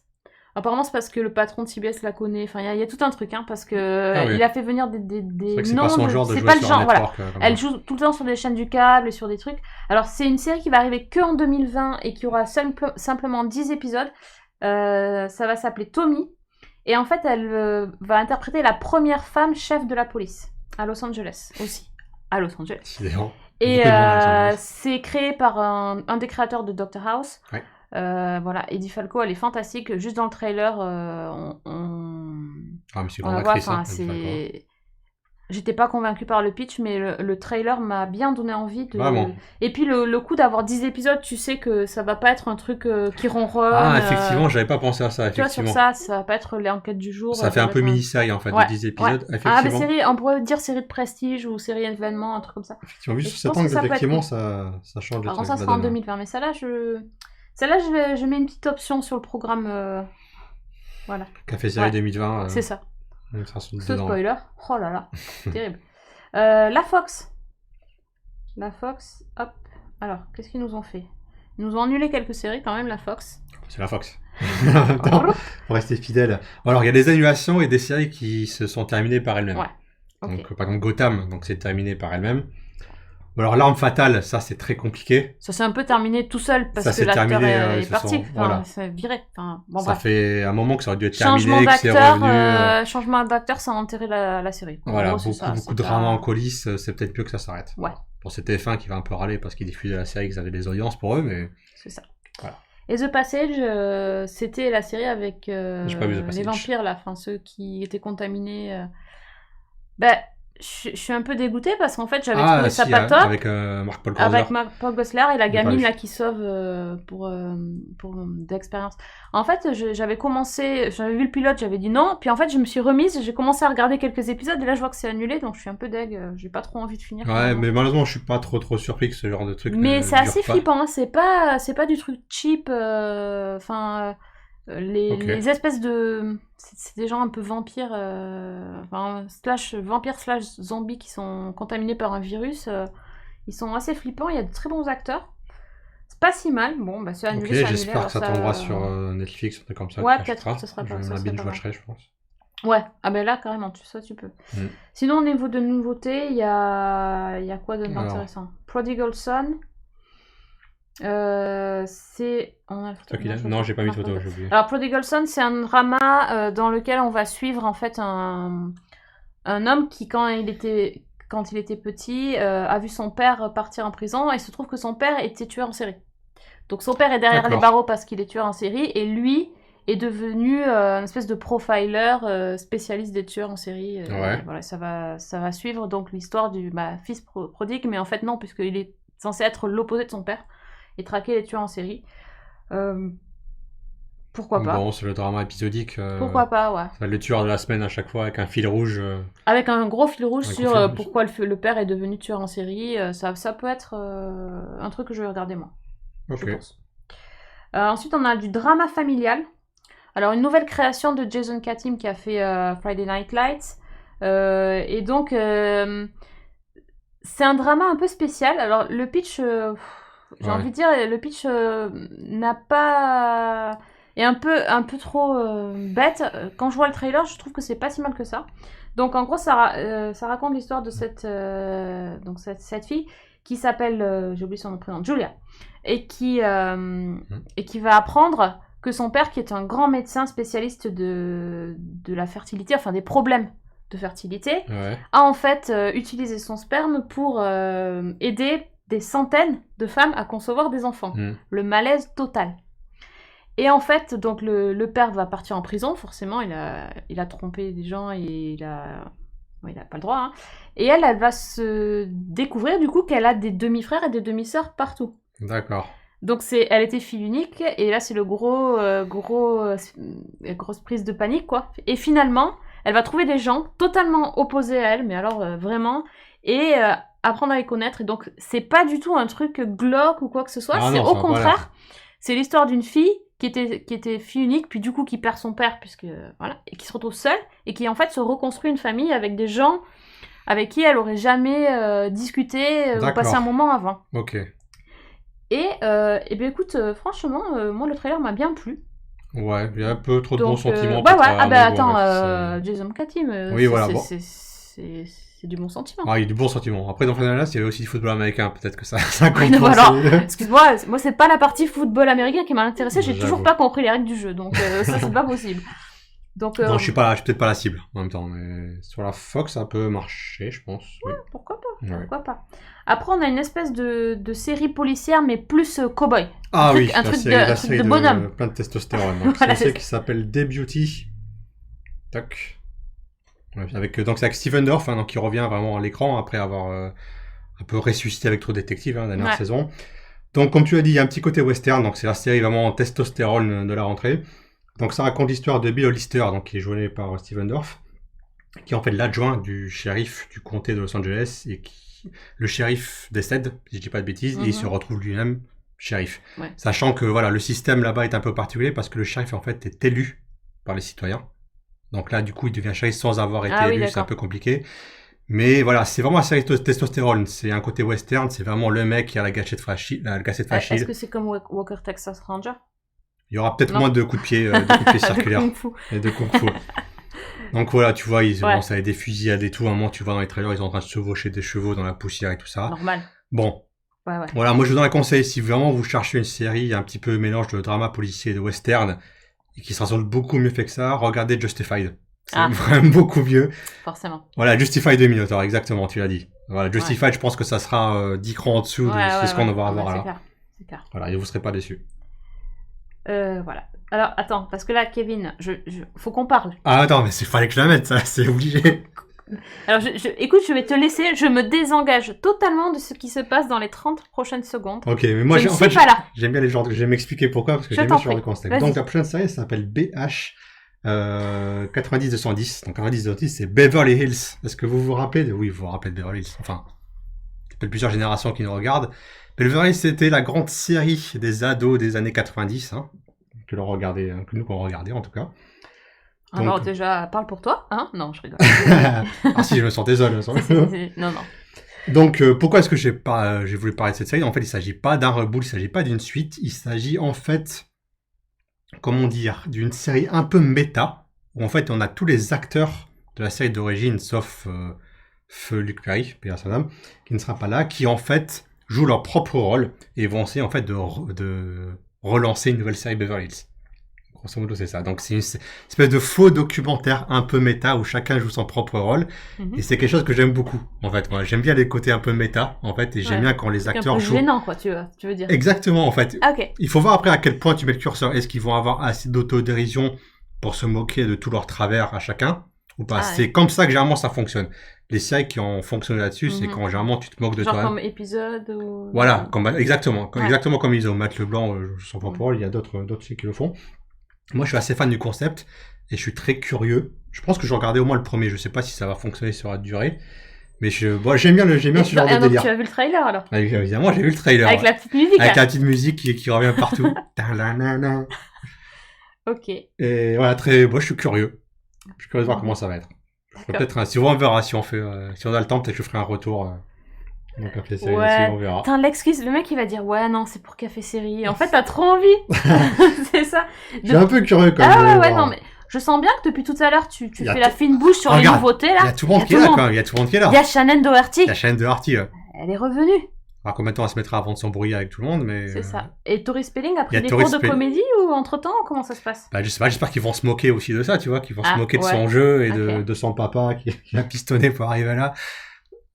Apparemment c'est parce que le patron de CBS la connaît. Enfin il y a tout un truc parce que il a fait venir des noms. C'est pas son genre de c'est jouer pas le sur genre. un Voilà. network, Elle joue tout le temps sur des chaînes du câble et sur des trucs. Alors c'est une série qui va arriver que en 2020 et qui aura simplement 10 épisodes. Ça va s'appeler Tommy. Et en fait, elle va interpréter la première femme chef de la police à Los Angeles aussi. À Los Angeles. Et c'est créé par un des créateurs de Dr House. Ouais. Voilà, Eddie Falco, elle est fantastique. Juste dans le trailer, Ah, mais c'est on la voit. C'est... j'étais pas convaincue par le pitch, mais le trailer m'a bien donné envie de... Vraiment. Et puis le coup d'avoir 10 épisodes, tu sais que ça va pas être un truc qui ronronne. Ah, effectivement, j'avais pas pensé à ça, Tu vois, sur effectivement. ça va pas être les enquêtes du jour. Ça fait un va peu être mini-série, en fait, Ouais, de 10 épisodes. ouais. Ah, mais Effectivement. on pourrait dire série de prestige ou série événement, un truc comme ça. Effectivement, vu Et sur je cet pense que angle, ça peut être effectivement, cool. ça change le Alors truc. ça la sera en donne. 2020, mais celle-là, je mets une petite option sur le programme. Voilà. Café série Ouais. 2020. C'est ça. Ça saute Ce dedans. spoiler. Oh là là, terrible. La Fox. La Fox, hop. Alors, qu'est-ce qu'ils nous ont fait? Ils nous ont annulé quelques séries quand même, la Fox. C'est la Fox. En même temps, pour rester fidèle. Alors, il y a des annulations et des séries qui se sont terminées par elles-mêmes. Ouais. Ok. Donc, par exemple, Gotham, donc c'est terminé par elle-même. Ou alors, L'Arme Fatale, ça c'est très compliqué. Ça s'est un peu terminé tout seul parce Ça que s'est l'acteur terminé, est ils se parti. sont- Enfin, voilà. c'est viré. Enfin, bon, Ça bref. fait un moment que ça aurait dû être Changement terminé, que c'est d'acteur, revenu. changement d'acteur, ça a enterré la série. En Voilà, gros, c'est beaucoup, ça, beaucoup c'est de pas- drama en coulisses, c'est peut-être mieux que ça s'arrête. Ouais. Pour cet TF1 qui va un peu râler parce qu'ils diffusaient la série, qu'ils avaient des audiences pour eux, mais C'est ça. Voilà. Et The Passage, c'était la série avec J'ai pas vu The les Passage. vampires, là, enfin ceux qui étaient contaminés. Ben, je suis un peu dégoûtée parce qu'en fait, j'avais trouvé ça pas top. avec Marc-Paul Gosselaar. Avec Paul Gosselaar et la J'ai pas gamine vu. là qui sauve pour d'expérience. En fait, j'avais vu le pilote, j'avais dit non, puis en fait je me suis remise, j'ai commencé à regarder quelques épisodes et là je vois que c'est annulé, donc je suis un peu deg, j'ai pas trop envie de finir. Ouais, finalement. mais malheureusement, je suis pas trop surpris que ce genre de truc. Mais ne c'est dure assez pas. flippant, hein, c'est pas du truc cheap, enfin Ok. les espèces de c'est des gens un peu vampires enfin vampires slash zombies qui sont contaminés par un virus, ils sont assez flippants, il y a de très bons acteurs. C'est pas si mal, bon bah c'est annulé, Ok, c'est annulé. j'espère alors que ça tombera sur Netflix, un truc comme ça. Ouais, qui peut-être, achètera. ce sera Je pas- ça la serait pas mal. binge-watcherai, je pense. Ouais, ah ben là carrément, ça tu peux. Mm. Sinon au niveau de nouveautés, il y a quoi d'intéressant? Prodigal Son. C'est. On a la photo? Non, j'ai pas mis de photo, j'ai oublié. Alors, Prodigal Son, c'est un drama dans lequel on va suivre en fait un homme qui, quand il était petit, a vu son père partir en prison et il se trouve que son père était tueur en série. Donc, son père est derrière D'accord. les barreaux parce qu'il est tueur en série et lui est devenu une espèce de profiler spécialiste des tueurs en série. Ouais. Voilà, ça va suivre donc l'histoire du fils prodigue, mais en fait, non, puisqu'il est censé être l'opposé de son père et traquer les tueurs en série. Pourquoi pas? Bon, c'est le drama épisodique. Pourquoi pas, ouais. C'est le tueur de la semaine à chaque fois avec un fil rouge. Avec un gros fil rouge Un sur gros fil rouge. pourquoi le père est devenu tueur en série. Ça peut être un truc que je vais regarder moi, je Ok. pense. Ensuite, on a du drama familial. Alors, une nouvelle création de Jason Katim qui a fait Friday Night Lights. Et donc, c'est un drama un peu spécial. Alors, le pitch, j'ai Ouais. envie de dire, le pitch n'a pas... est un peu trop bête. Quand je vois le trailer, je trouve que c'est pas si mal que ça. Donc, en gros, ça raconte l'histoire de cette fille qui s'appelle, j'ai oublié son nom prénom, Julia, et qui va apprendre que son père, qui est un grand médecin spécialiste de la fertilité, enfin des problèmes de fertilité, Ouais. a en fait utilisé son sperme pour aider des centaines de femmes à concevoir des enfants. Mm. Le malaise total. Et en fait, donc le père va partir en prison, forcément, il a trompé des gens et il a pas le droit. Hein. Et elle va se découvrir du coup qu'elle a des demi-frères et des demi-sœurs partout. D'accord. Donc elle était fille unique et là c'est le grosse prise de panique quoi. Et finalement, elle va trouver des gens totalement opposés à elle, mais alors vraiment, et apprendre à les connaître. Et donc c'est pas du tout un truc glauque ou quoi que ce soit, Ah c'est non, au ça, contraire, voilà. c'est l'histoire d'une fille qui était fille unique, puis du coup qui perd son père, puisque voilà, et qui se retrouve seule, et qui en fait se reconstruit une famille avec des gens avec qui elle aurait jamais discuté ou D'accord. passé un moment avant. Ok. Et ben écoute, franchement, moi le trailer m'a bien plu. Ouais, il y a un peu trop de bons Donc, sentiments. ouais, peut-être ouais, à ah bah mon goût, attends, en fait, Jason Katim, Oui, voilà, bon. c'est du bon sentiment. Ah, il y a du bon sentiment. Après, dans Final Last, il y avait aussi du football américain. Peut-être que ça compte. Oui, pour voilà. ces- Excuse-moi, moi c'est pas la partie football américain qui m'a intéressé, j'ai J'avoue. toujours pas compris les règles du jeu, donc ça c'est pas possible. Donc Non, je suis peut-être pas la cible en même temps, mais sur la Fox, ça peut marcher, je pense. Oui. pourquoi pas, Ouais. pourquoi pas. Après on a une espèce de série policière mais plus cow-boy. Ah Un truc- oui, un truc la série de bonhomme. plein de testostérone. Donc, Voilà, c'est c'est une série qui s'appelle The Beauty. Tac. Ouais, donc c'est avec Steven Dorff, hein, donc qui revient vraiment à l'écran après avoir un peu ressuscité avec True Detective, la dernière saison. Donc comme tu as dit, il y a un petit côté western, donc c'est la série vraiment en testostérone de la rentrée. Donc ça raconte l'histoire de Bill Hollister, donc qui est joué par Steven Dorff, qui est en fait l'adjoint du shérif du comté de Los Angeles, et le shérif décède, si je dis pas de bêtises, et il se retrouve lui-même shérif. Ouais. Sachant que voilà, le système là-bas est un peu particulier parce que le shérif en fait est élu par les citoyens. Donc là, du coup, il devient shérif sans avoir été élu, c'est un peu compliqué. Mais voilà, c'est vraiment la série testostérone. C'est un côté western, c'est vraiment le mec qui a la gâchette fragile. Est-ce que c'est comme Walker Texas Ranger? Il y aura peut-être moins de coups de pied, circulaires. Et de kung fu. Donc voilà, tu vois, ils ont des fusillades et tout. À un moment, tu vois dans les trailers, ils sont en train de chevaucher des chevaux dans la poussière et tout ça. Normal. Bon. Ouais. Voilà, moi je vous donne un conseil. Si vraiment vous cherchez une série un petit peu mélange de drama policier et de western, et qui se rassemble beaucoup mieux fait que ça, regardez Justified. C'est vraiment beaucoup mieux. Forcément. Voilà, Justified de Minotaur, exactement, tu l'as dit. Voilà, Justified, je pense que ça sera 10 crans en dessous de ce qu'on va avoir là. C'est clair. Voilà, et vous serez pas déçus. Voilà. Alors, attends, parce que là, Kevin, faut qu'on parle. Ah, attends, mais fallait que je la mette, ça, c'est obligé. Alors, écoute, je vais te laisser, je me désengage totalement de ce qui se passe dans les 30 prochaines secondes. Ok, mais moi, j'aime bien les genres, je vais m'expliquer pourquoi, parce que j'aime bien ce genre de concept. Donc, la prochaine série, ça s'appelle BH 90-210. Donc, 90-210, c'est Beverly Hills. Est-ce que vous vous rappelez oui, vous vous rappelez de Beverly Hills. Enfin, il y a peut-être plusieurs générations qui nous regardent. Beverly Hills, c'était la grande série des ados des années 90, hein, que nous qu'on regardait, en tout cas. Donc... Alors déjà, parle pour toi, hein? Non, je rigole. Ah si, je me sens désolé. Non. Donc, pourquoi est-ce que j'ai voulu parler de cette série? En fait, il ne s'agit pas d'un reboot, il ne s'agit pas d'une suite, il s'agit en fait, comment dire, d'une série un peu méta, où en fait, on a tous les acteurs de la série d'origine, sauf Feu Luc Perry, personne qui ne sera pas là, qui en fait jouent leur propre rôle et vont essayer en fait de relancer une nouvelle série Beverly Hills. Grosso modo, c'est ça. Donc, c'est une espèce de faux documentaire un peu méta où chacun joue son propre rôle. Mm-hmm. Et c'est quelque chose que j'aime beaucoup, en fait. Moi, j'aime bien les côtés un peu méta, en fait, et j'aime bien quand les acteurs jouent. C'est un peu gênant, quoi, tu veux dire. Exactement, en fait. Ah, ok. Il faut voir après à quel point tu mets le curseur. Est-ce qu'ils vont avoir assez d'autodérision pour se moquer de tous leurs travers à chacun ou pas? C'est comme ça que généralement ça fonctionne. Les séries qui ont fonctionné là-dessus, c'est quand généralement tu te moques de toi. Genre comme épisode ou... Voilà, exactement comme ils ont Matt Leblanc, son propre rôle, il y a d'autres séries qui le font. Moi, je suis assez fan du concept et je suis très curieux. Je pense que je regardais au moins le premier. Je sais pas si ça va fonctionner sur la durée, mais j'aime bien ce genre de délire. Tu as vu le trailer alors? Évidemment, j'ai vu le trailer. Avec la petite musique. Avec la petite musique qui revient partout. Ok. Et voilà, moi, je suis curieux. Je suis curieux de voir comment ça va être. Peut-être si on verra, si on a le temps, peut-être que je ferai un retour. Donc café série, on verra. Putain, l'excuse, le mec il va dire ouais non c'est pour café série. En fait t'as trop envie. C'est ça. Je suis un peu curieux quand même. Ouais non mais je sens bien que depuis tout à l'heure tu fais la fine bouche sur les nouveautés là. Il y a tout le monde qui est là quand même. Il y a tout le monde qui est là. Il y a Shannon Doherty. Elle est revenue. Alors combien de temps elle se mettra avant de s'embrouiller avec tout le monde, mais... C'est ça. Et Tori Spelling a pris des cours de comédie ou entre-temps, comment ça se passe? Bah, je sais pas, j'espère qu'ils vont se moquer aussi de ça, tu vois, qu'ils vont se moquer de son jeu et de son papa qui a pistonné pour arriver là.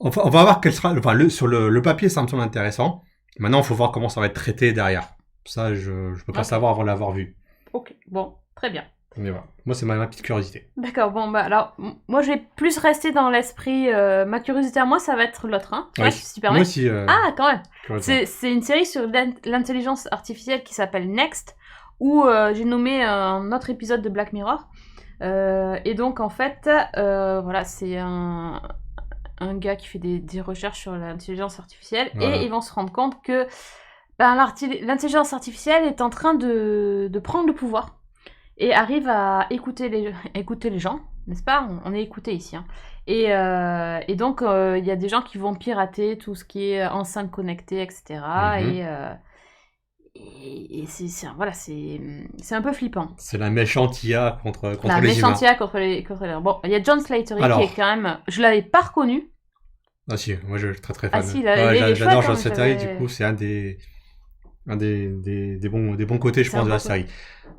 On va voir quel sera... Enfin, sur le papier, ça me semble intéressant. Maintenant, il faut voir comment ça va être traité derrière. Ça, je peux pas savoir avant l'avoir vu. Ok, bon, très bien. Mais voilà, moi c'est ma petite curiosité. D'accord, bon bah alors, moi je vais plus rester dans l'esprit, ma curiosité à moi ça va être l'autre, hein. Oui. Moi aussi. Ah, quand même. C'est une série sur l'intelligence artificielle qui s'appelle Next, où j'ai nommé un autre épisode de Black Mirror. Et donc en fait, voilà, c'est un gars qui fait des recherches sur l'intelligence artificielle, et ils vont se rendre compte que l'intelligence artificielle est en train de prendre le pouvoir. Et arrive à écouter les gens, n'est-ce pas? On est écouté ici. Hein. Et donc, il y a des gens qui vont pirater tout ce qui est enceinte connectée, etc. Et c'est un peu flippant. C'est la méchante IA contre les humains. La méchante IA contre les... Bon, il y a John Slattery qui est quand même... Je l'avais pas reconnu. Ah si, moi je suis très très fan. Ah si, j'adore John Slattery, du coup c'est un des bons côtés, je pense, de la série.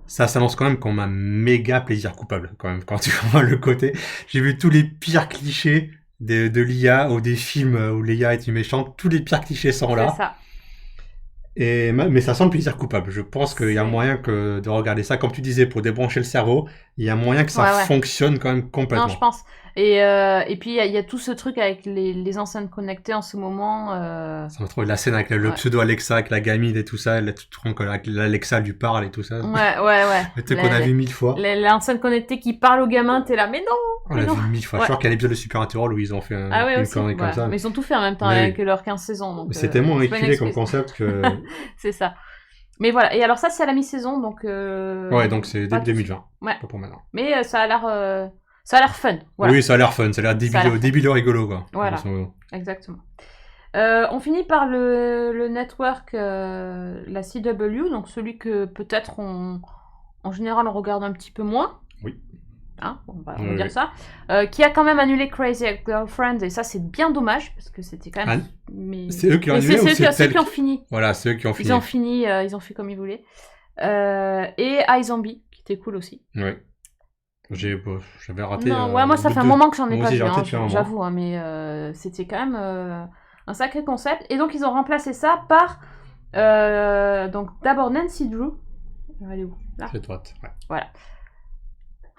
Ça s'annonce quand même comme un méga plaisir coupable, quand même, quand tu vois le côté. J'ai vu tous les pires clichés de l'IA ou des films où l'IA est une méchante. Tous les pires clichés sont là. C'est ça. Mais ça sent le plaisir coupable. Je pense qu'il y a moyen de regarder ça. Comme tu disais, pour débrancher le cerveau, il y a moyen que ça fonctionne quand même complètement. Non, je pense. Et puis, il y a tout ce truc avec les enceintes connectées en ce moment. Ça m'a trouvé la scène avec le pseudo Alexa, avec la gamine et tout ça. Tu te rends compte que l'Alexa lui parle et tout ça. Ouais. Le truc qu'on a vu 1000 fois. L'enceinte connectée qui parle au gamin, t'es là, mais non! On l'a vu 1000 fois. Je crois qu'il y a un épisode de Supernatural où ils ont fait une connerie comme ça. Mais ils ont tout fait en même temps avec leurs 15 saisons. Donc, c'est tellement éculé comme concept que... C'est ça. Mais voilà. Et alors ça, c'est à la mi-saison, donc... Ouais, donc c'est début 2020. Ouais. Pas pour maintenant. Mais ça a l'air fun. Voilà. Oui, ça a l'air fun. Ça a l'air débile rigolo, quoi. Voilà. Exactement. On finit par le network, la CW, donc celui que peut-être en général on regarde un petit peu moins. Oui. Hein, on va dire ça. Qui a quand même annulé Crazy Ex-Girlfriend, et ça c'est bien dommage parce que c'était quand même. Mais... C'est eux qui ont annulé ou c'est ceux qui ont fini. Voilà, c'est eux qui ont fini. Ils ont fini, ils ont fait comme ils voulaient. Et iZombie, qui était cool aussi. Oui. J'avais raté. Non, moi ça fait un moment que j'en ai pas vu, j'avoue, hein, mais c'était quand même un sacré concept. Et donc ils ont remplacé ça par donc d'abord Nancy Drew. Elle est où là? C'est droite. Ouais. Voilà.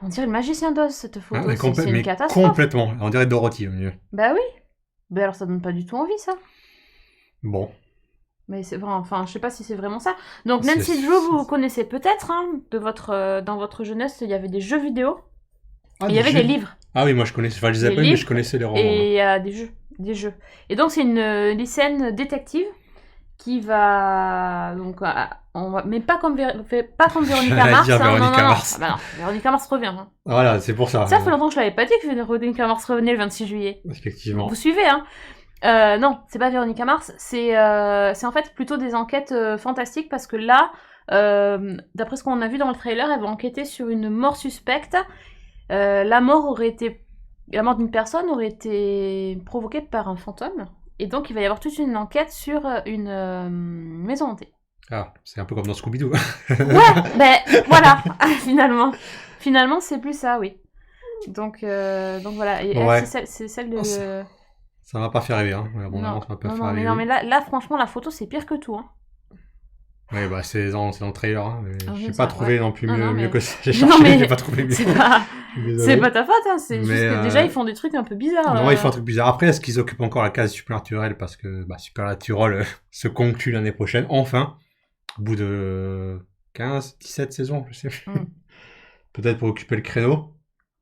On dirait le magicien d'Oz cette photo. C'est une catastrophe. Complètement. On dirait Dorothy au milieu. Bah oui. Bah alors ça donne pas du tout envie ça. Bon. Mais c'est vrai, enfin je sais pas si c'est vraiment ça. Donc Nancy Drew, vous connaissez peut-être, hein, dans votre jeunesse, il y il y avait des jeux vidéo. Il y avait des livres. Ah oui, moi je connaissais, enfin je les ai pas lus, mais je connaissais les romans. Et il y a des jeux. Et donc c'est une lycéenne détective qui va donc mais pas comme Véronica Mars. Dire Véronica Mars. Ah bah non, Véronica Mars revient. Hein. Voilà, c'est pour ça. Ça fait longtemps que je l'avais pas dit que Véronica Mars revenait le 26 juillet. Effectivement. Vous suivez, hein. Non, c'est pas Véronica Mars, c'est en fait plutôt des enquêtes fantastiques parce que là, d'après ce qu'on a vu dans le trailer, elle va enquêter sur une mort suspecte. La mort d'une personne aurait été provoquée par un fantôme, et donc il va y avoir toute une enquête sur une maison hantée. Ah, c'est un peu comme dans Scooby-Doo. Ouais, ben voilà, finalement c'est plus ça, oui. Donc voilà, et ouais. c'est celle de... Ça m'a pas fait rêver, hein. Bon, non, ça m'a pas fait rêver. Non, mais là, franchement, la photo, c'est pire que tout, hein. Ouais, bah, c'est dans le trailer, hein. J'ai pas trouvé non plus mieux que ça. J'ai cherché, j'ai pas trouvé mieux. C'est pas ta faute, hein. C'est juste que déjà, ils font des trucs un peu bizarres. Non, ils font un truc bizarre. Après, est-ce qu'ils occupent encore la case Supernatural parce que, Supernatural se conclut l'année prochaine, enfin. Au bout de 15, 17 saisons, je sais plus. Peut-être pour occuper le créneau.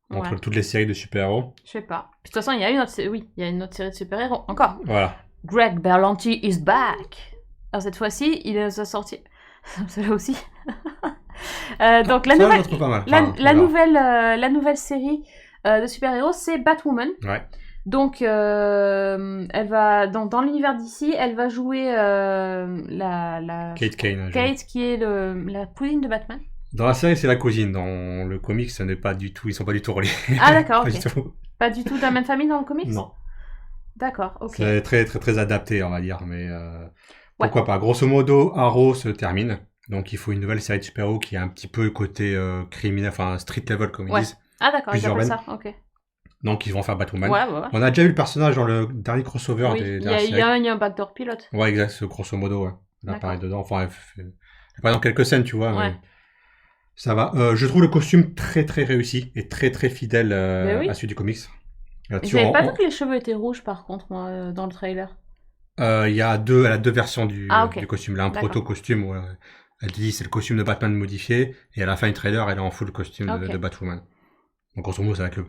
Entre toutes les séries de super-héros. Je sais pas. De toute façon, il y a une autre série de super-héros. Encore. Voilà. Greg Berlanti is back. Alors cette fois-ci, il a sorti... Celle-là aussi. Donc la nouvelle série de super-héros, c'est Batwoman. Ouais. Donc elle va dans l'univers d'ici, elle va jouer la Kate Kane. Kate qui est la cousine de Batman. Dans la série, c'est la cousine. Dans le comics, ce n'est pas du tout. Ils sont pas du tout reliés. Ah d'accord, ok. Pas du tout de la même famille dans le comics. Non. D'accord, ok. C'est très très très adapté, on va dire, mais pourquoi pas. Grosso modo, Arrow se termine, donc il faut une nouvelle série de super-héros qui a un petit peu côté criminel, enfin street level comme ils disent. Ah d'accord, ils appellent ça, ok. Donc ils vont faire Batwoman. Ouais. On a déjà eu le personnage dans le dernier crossover des séries. Il y a un backdoor pilote. Ouais, exact, ce grosso modo, ouais. Elle apparaît dedans, enfin elle fait pas dans quelques scènes, tu vois, mais ça va. Je trouve le costume très très réussi et très très fidèle à celui du comics. J'avais pas vu que les cheveux étaient rouges par contre, moi, dans le trailer. Elle a deux versions du costume. Là, un proto-costume où elle te dit c'est le costume de Batman modifié, et à la fin du trailer, elle est en full costume de Batwoman. Donc, grosso modo, ça va être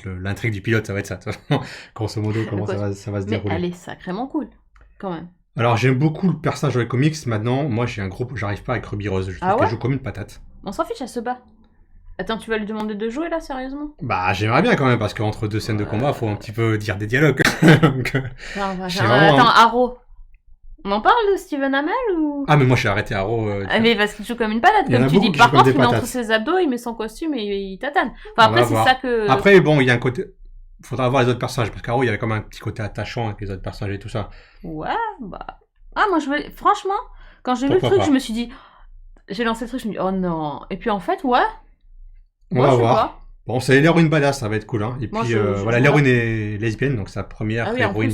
l'intrigue du pilote, ça va être ça. Grosso modo, comment ça va se dérouler. Mais elle est sacrément cool, quand même. Alors, j'aime beaucoup le personnage dans les comics. Maintenant, moi, j'arrive pas avec Ruby Rose. Je trouve qu'elle joue comme une patate. On s'en fiche, elle se bat. Attends, tu vas lui demander de jouer là, sérieusement? Bah, j'aimerais bien quand même, parce qu'entre deux scènes de combat, faut un petit peu dire des dialogues. Attends, Arrow. On en parle de Steven Amell ou... Ah, mais moi, je suis arrêté Arrow. Mais parce qu'il joue comme une patate, comme tu dis. Par contre, il est entre ses abdos, il met son costume et il tatane. Enfin, après, c'est ça que... Après, bon, il y a un côté... Faudra voir les autres personnages, parce qu'Arrow, il y avait quand même un petit côté attachant avec les autres personnages et tout ça. Ouais, bah... Ah, moi, franchement, quand j'ai vu le truc, je me suis dit... J'ai lancé le truc, je me suis dit, oh non. Et puis en fait, ouais. On va voir. Bon, c'est l'héroïne badass, ça va être cool, hein. Et puis, voilà, l'héroïne est lesbienne, donc sa première héroïne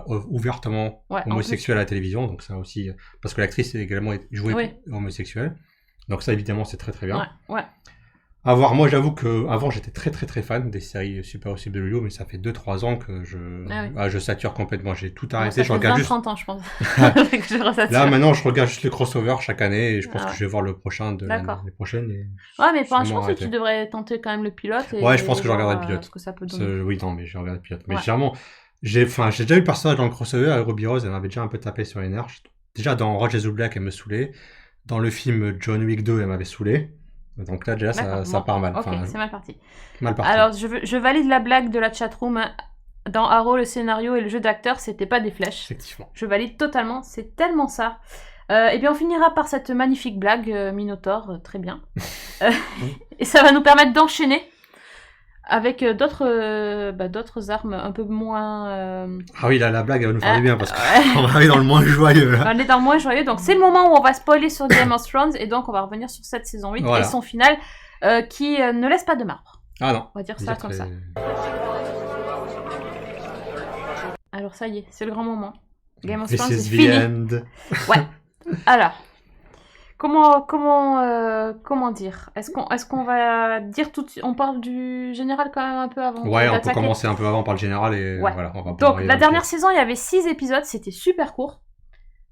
ouvertement homosexuelle à la télévision, donc ça aussi, parce que l'actrice est également jouée homosexuelle. Donc ça, évidemment, c'est très très bien. Ouais. À voir, moi j'avoue que avant j'étais très très très fan des séries Super Possible de Yu, mais ça fait 2-3 ans que je sature complètement. J'ai tout arrêté. Ça Je fait regarde 20-30 ans, je pense. que je resature. Là maintenant je regarde juste les crossovers chaque année et je pense Ah que ouais. je vais voir le prochain de D'accord. l'année prochaine. Et Ouais, mais je vais je pense que arrêter. tu devrais tenter quand même le pilote. Et Ouais, je pense que je voir, regarderai le pilote. ce que ça peut donner. Oui, non, mais je regarde le pilote. Mais Ouais. généralement, j'ai déjà eu le personnage dans le crossover à Ruby Rose, elle m'avait déjà un peu tapé sur les nerfs. Déjà dans Orange is the Black, elle me saoulait. Dans le film John Wick 2, elle m'avait saoulé. Donc là, déjà, ça Bon. part mal. Ok, Enfin, c'est mal parti. mal parti. Alors, je valide la blague de la chatroom. Hein. Dans Arrow, le scénario et le jeu d'acteur, c'était pas des flèches. Effectivement. Je valide totalement, c'est tellement ça. Et bien, on finira par cette magnifique blague, Minotaur, très bien. Et ça va nous permettre d'enchaîner avec d'autres armes un peu moins... Ah oui, là, la blague, elle va nous faire du bien parce qu'on va aller dans le moins joyeux. Là. On est dans le moins joyeux, donc c'est le moment où on va spoiler sur Game of Thrones et donc on va revenir sur cette saison 8 Voilà. et son final qui ne laisse pas de marbre. Ah non. On va dire ça comme ça. Alors ça y est, c'est le grand moment. Game of Thrones, c'est fini. Ouais. Alors, comment dire? Est-ce qu'on va dire tout de suite? On parle du général quand même un peu avant. Ouais, on peut commencer un peu avant par le général et voilà. On va donc la dernière saison, il y avait 6 épisodes, c'était super court.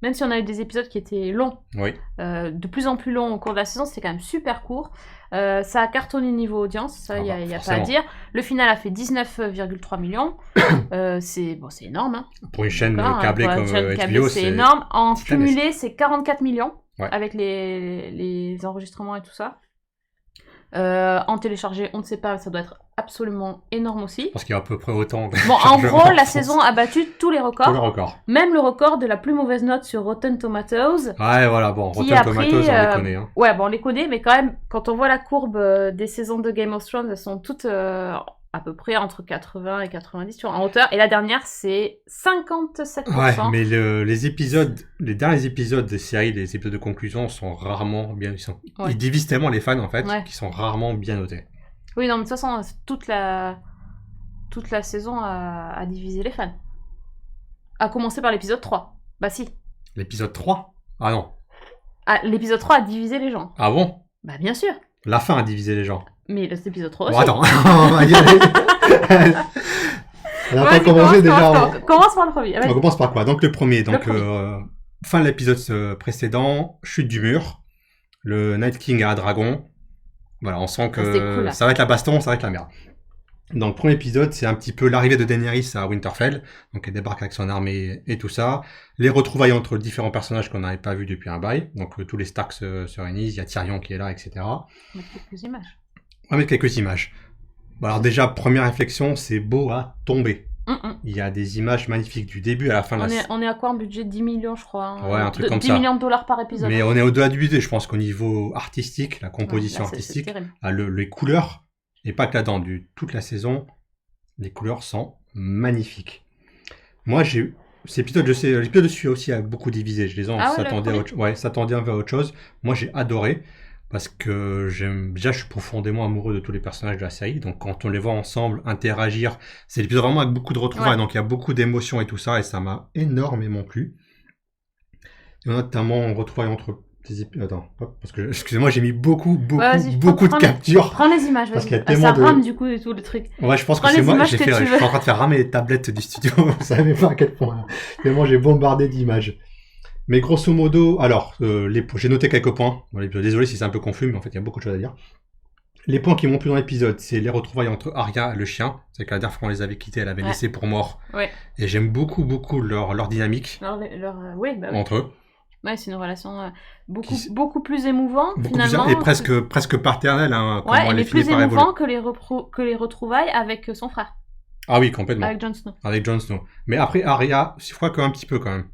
Même si on a eu des épisodes qui étaient longs, oui. De plus en plus longs au cours de la saison, c'était quand même super court. Ça a cartonné niveau audience, ça, il n'y a pas à dire. Le final a fait 19,3 millions. C'est énorme. Hein. Pour une chaîne câblée comme HBO, c'est énorme. En cumulé, c'est 44 millions avec les enregistrements et tout ça. En téléchargé, on ne sait pas, ça doit être absolument énorme aussi. Parce qu'il y a à peu près autant. Bon, en gros, la saison a battu tous les records. Tous les records. Même le record de la plus mauvaise note sur Rotten Tomatoes. Ouais, voilà, bon, Rotten Tomatoes, on les connaît. Hein. Ouais, bon, on les connaît, mais quand même, quand on voit la courbe des saisons de Game of Thrones, elles sont toutes à peu près entre 80 et 90 en hauteur. Et la dernière, c'est 57%. Ouais, mais les derniers épisodes des séries, les épisodes de conclusion sont rarement bien... Ils divisent tellement les fans, en fait, qu'ils sont rarement bien notés. Oui, non, mais de toute façon, toute la saison a divisé les fans. À commencer par l'épisode 3. Bah si. L'épisode 3 ? Ah non. Ah, l'épisode 3 a divisé les gens. Ah bon ? Bah bien sûr. La fin a divisé les gens. Mais l'épisode 3 aussi. Bon, attends, on va y aller. On va pas commencer déjà. Commence par le premier. On commence par quoi ? Donc le premier. Donc fin de l'épisode précédent, chute du mur. Le Night King a un dragon. Voilà, on sent que cool, ça va être la baston, ça va être la merde. Donc, le premier épisode, c'est un petit peu l'arrivée de Daenerys à Winterfell. Donc, elle débarque avec son armée et tout ça. Les retrouvailles entre différents personnages qu'on n'avait pas vus depuis un bail. Donc, tous les Stark se réunissent. Il y a Tyrion qui est là, etc. On va mettre quelques images. On va mettre quelques images. Bon, alors déjà, première réflexion, c'est beau à tomber. Il y a des images magnifiques du début à la fin de la... On est à quoi, un budget de 10 millions, je crois. Ouais, un truc comme 10 ça. 10 millions de dollars par épisode. Mais on est au-delà du budget, je pense qu'au niveau artistique, la composition artistique, les couleurs, et pas que là-dedans, toute la saison, les couleurs sont magnifiques. Moi, cet épisode, je sais, l'épisode dessus aussi a beaucoup divisé. Les gens s'attendaient un peu à autre chose. Moi, j'ai adoré. Parce que déjà, je suis profondément amoureux de tous les personnages de la série. Donc, quand on les voit ensemble interagir, c'est l'épisode vraiment avec beaucoup de retrouvailles. Donc, il y a beaucoup d'émotions et tout ça. Et ça m'a énormément plu. Et notamment, retrouvailles entre des épisodes. Attends, parce que, excusez-moi, j'ai mis beaucoup de captures. Prends les images, parce vas-y. Ça rame du coup et tout le truc. Ouais, je pense que c'est moi. Je suis en train de faire ramer les tablettes du studio. Vous savez pas à quel point. Tellement j'ai bombardé d'images. Mais grosso modo, alors, j'ai noté quelques points. Bon, désolé si c'est un peu confus, mais en fait, il y a beaucoup de choses à dire. Les points qui m'ont plu dans l'épisode, c'est les retrouvailles entre Arya et le chien. C'est que la dernière fois qu'on les avait quittés, elle avait laissé pour mort. Ouais. Et j'aime beaucoup leur dynamique entre eux. Ouais, c'est une relation beaucoup plus émouvante, finalement. Et presque paternelle. Hein, elle est plus émouvant que les retrouvailles avec son frère. Ah oui, complètement. Avec Jon Snow. Mais après, Arya, je crois qu'un petit peu quand même.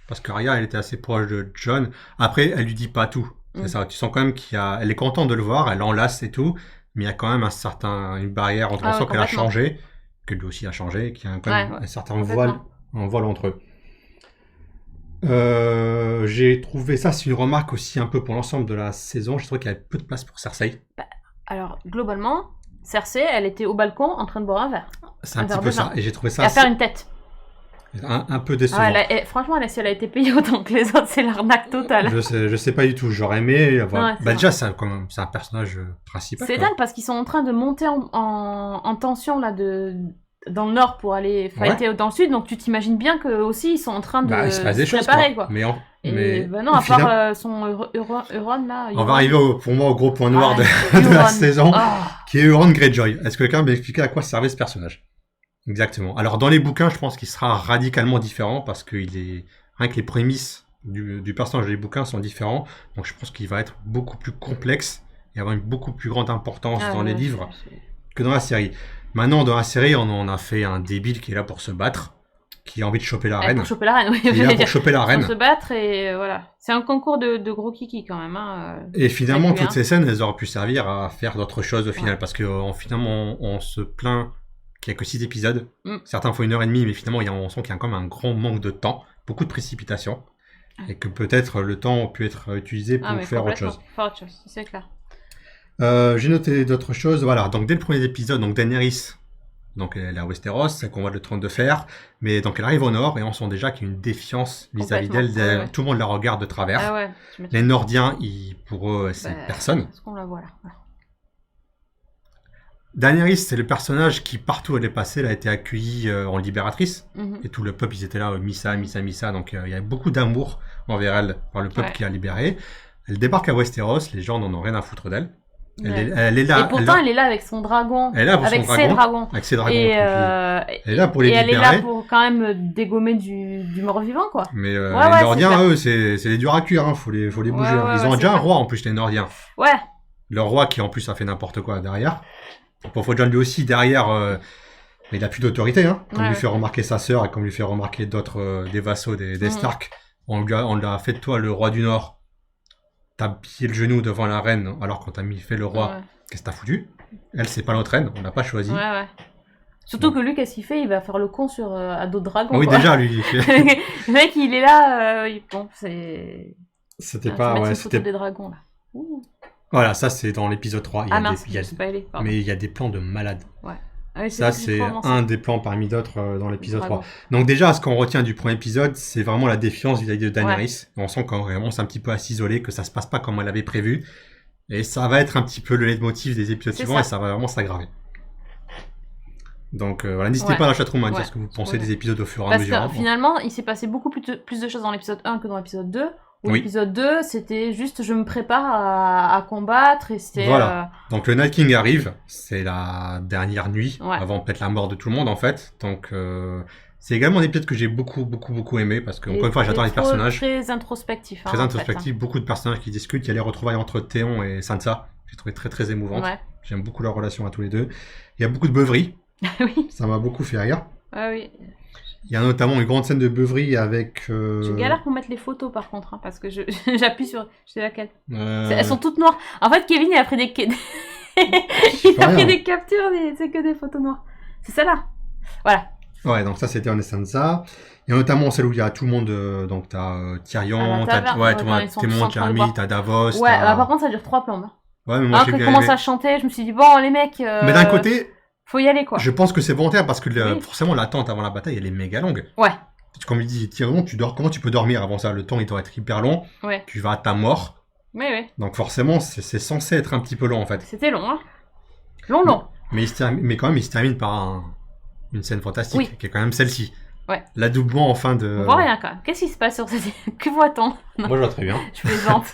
Parce qu'Arya, elle était assez proche de Jon. Après, elle lui dit pas tout. C'est ça. Tu sens quand même elle est contente de le voir, elle l'enlace et tout. Mais il y a quand même une barrière entre on sent qu'elle a changé, que lui aussi a changé, qu'il y a quand même un certain voile entre eux. J'ai trouvé ça, c'est une remarque aussi un peu pour l'ensemble de la saison. J'ai trouvé qu'il y avait peu de place pour Cersei. Alors, globalement, Cersei, elle était au balcon en train de boire un verre. C'est un petit peu ça. Et j'ai trouvé ça. À faire une tête. Un peu décevant. Franchement, si elle a été payée autant que les autres, c'est l'arnaque totale. Je sais pas du tout. J'aurais aimé avoir... Ouais, déjà, c'est un personnage principal. C'est dingue parce qu'ils sont en train de monter en tension là, dans le nord pour aller fighter dans le sud. Donc tu t'imagines bien qu'eux aussi, ils sont en train de se passe des choses, préparer. Quoi. Mais non, à part son Euron là. On va arriver pour moi au gros point noir de la saison, qui est Euron Greyjoy. Est-ce que quelqu'un peut m'expliquer à quoi servait ce personnage? Exactement. Alors dans les bouquins, je pense qu'il sera radicalement différent parce que rien que les prémices du personnage des bouquins sont différents. Donc je pense qu'il va être beaucoup plus complexe et avoir une beaucoup plus grande importance dans les livres que dans la série. Maintenant, dans la série, on a fait un débile qui est là pour se battre, qui a envie de choper la reine. Pour choper la reine, oui. Il est là pour choper la reine. Pour se battre et voilà. C'est un concours de gros kiki quand même. Et finalement, toutes ces scènes, elles auraient pu servir à faire d'autres choses au final. Parce que finalement, on se plaint qu'il n'y a que 6 épisodes. Certains font 1h30, mais finalement, on sent qu'il y a quand même un grand manque de temps. Beaucoup de précipitation. Et que peut-être le temps a pu être utilisé pour faire autre chose. C'est clair. J'ai noté d'autres choses. Voilà, donc dès le premier épisode, donc Daenerys, donc elle est à Westeros, elle combat le trône de fer, mais donc elle arrive au nord et on sent déjà qu'il y a une défiance vis-à-vis d'elle. Tout le monde la regarde de travers. Les Nordiens, pour eux, c'est personne. Est-ce qu'on la voit là? Daenerys, c'est le personnage qui, partout où elle est passée, elle a été accueillie en libératrice. Et tout le peuple, ils étaient là, Missa. Donc il y a beaucoup d'amour envers elle, par le peuple qui l'a libérée. Elle débarque à Westeros, les gens n'en ont rien à foutre d'elle. Elle est là. Et pourtant, elle est là avec son dragon. Elle est là pour avec son ses dragons. Avec ses dragons. Et elle est là pour les libérer. Elle est là pour quand même dégommer du mort-vivant, quoi. Mais les Nordiens, eux, c'est les durs à cuire, faut les bouger. Ils ont déjà un roi, en plus, les Nordiens. Ouais. Leur roi qui, en plus, a fait n'importe quoi derrière. Pour Fodjon, lui aussi, derrière, il a plus d'autorité, Comme lui fait remarquer sa sœur et comme lui fait remarquer d'autres, des vassaux des Stark. On l'a fait de toi le roi du Nord. T'as pillé le genou devant la reine, alors qu'on t'a fait le roi. Qu'est-ce que t'as foutu? Elle, c'est pas notre reine, on l'a pas choisi. Surtout que lui, qu'est-ce qu'il fait? Il va faire le con à d'autres dragons. Oui, quoi. déjà, lui. Le mec, il est là. Bon, c'est. C'était pas. C'était des dragons, là. Ouh. Voilà, ça, c'est dans l'épisode 3. Mais il y a des plans de malade. Ouais. Ça, c'est un des plans parmi d'autres dans l'épisode 3. Donc déjà, ce qu'on retient du premier épisode, c'est vraiment la défiance vis-à-vis de Daenerys. On sent qu'on commence un petit peu à s'isoler, que ça se passe pas comme elle avait prévu. Et ça va être un petit peu le leitmotiv des épisodes suivants et ça va vraiment s'aggraver. Donc voilà, n'hésitez pas à la chatroom à dire ce que vous pensez des épisodes au fur et à mesure. Parce que finalement, il s'est passé beaucoup plus de choses dans l'épisode 1 que dans l'épisode 2. L'épisode 2, c'était juste je me prépare à combattre et c'était... Voilà. Donc le Night King arrive, c'est la dernière nuit avant peut-être la mort de tout le monde en fait. Donc c'est également des épisodes que j'ai beaucoup aimé parce que encore une fois j'adore les personnages. Très introspectif. Très introspectif, beaucoup de personnages qui discutent. Il y a les retrouvailles entre Théon et Sansa, j'ai trouvé très émouvante. J'aime beaucoup leur relation à tous les deux. Il y a beaucoup de beuveries. Ça m'a beaucoup fait rire. Oui. Il y a notamment une grande scène de beuverie avec... Je galère pour mettre les photos par contre, parce que j'appuie sur... Je sais laquelle. Elles sont toutes noires. En fait, Kevin, il a pris des... des captures, c'est que des photos noires. C'est celle-là. Voilà. Ouais, donc ça, c'était en Sansa. Il y a notamment celle où il y a tout le monde... donc, t'as Tyrion, t'as Témon, Jeremy, t'as Davos... par contre, ça dure 3 plombes. Ouais, mais moi, j'ai bien commence à chanter, je me suis dit, bon, les mecs... Mais d'un côté... Faut y aller, quoi. Je pense que c'est volontaire parce que forcément l'attente avant la bataille elle est méga longue. Comme il dit Tyrion, comment tu peux dormir avant ça? Le temps il doit être hyper long. Tu vas à ta mort. Donc forcément c'est censé être un petit peu long en fait. C'était long, hein. Long. Mais quand même il se termine par une scène fantastique qui est quand même celle-ci. L'adoubement en fin de... On voit rien quand même. Qu'est-ce qui se passe sur cette... Que voit-on? Moi je vois très bien. Je plaisante.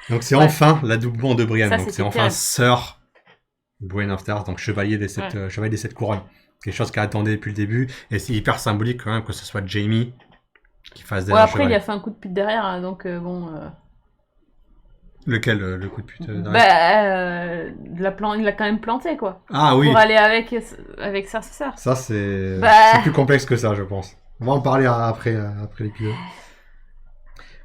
Donc c'est enfin l'adoubement de Brienne. Donc c'est enfin sœur Brienne of Tarth, donc chevalier des 7 couronnes. Quelque chose qu'elle attendait depuis le début. Et c'est hyper symbolique quand même que ce soit Jaime qui fasse des après il a fait un coup de pute derrière, hein, donc bon... Lequel, le coup de pute derrière? Il l'a quand même planté, quoi. Ah oui. Pour aller avec sa sœur. Ça, c'est plus complexe que ça, je pense. On va en parler après l'épisode.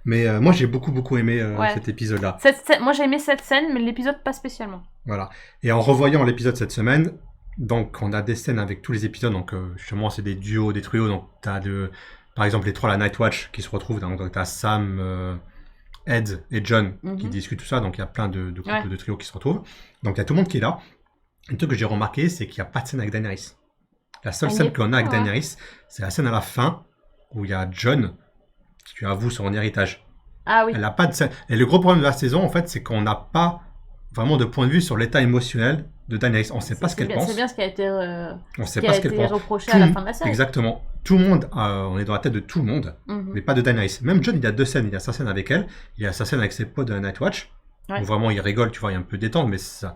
Mais moi, j'ai beaucoup aimé cet épisode-là. Moi, j'ai aimé cette scène, mais l'épisode, pas spécialement. Voilà. Et en revoyant l'épisode cette semaine, donc on a des scènes avec tous les épisodes. Donc, justement, c'est des duos, des trios. Donc, t'as par exemple, les 3, la Night Watch, qui se retrouvent. Donc, t'as Sam, Ed et John qui discutent tout ça. Donc, il y a plein de couples de trios qui se retrouvent. Donc, il y a tout le monde qui est là. Un truc que j'ai remarqué, c'est qu'il n'y a pas de scène avec Daenerys. La seule Ah, il scène est qu'on a avec pas, ouais. Daenerys, c'est la scène à la fin où il y a Jon qui lui avoue son héritage. Ah oui. Elle a pas de scène. Et le gros problème de la saison, en fait, c'est qu'on n'a pas vraiment de point de vue sur l'état émotionnel de Daenerys. On ne sait pas ce qu'elle C'est pense. bien ce qui a été, On ne ce sait qui pas a ce qu'elle été pense. reproché à la fin de la série. Exactement. Tout le monde, on est dans la tête de tout le monde, Mhm. mais pas de Daenerys. Même Jon, il a deux scènes. Il a sa scène avec elle, il a sa scène avec ses potes de Night Watch, Ouais. où vraiment il rigole, tu vois, il est un peu détente, mais ça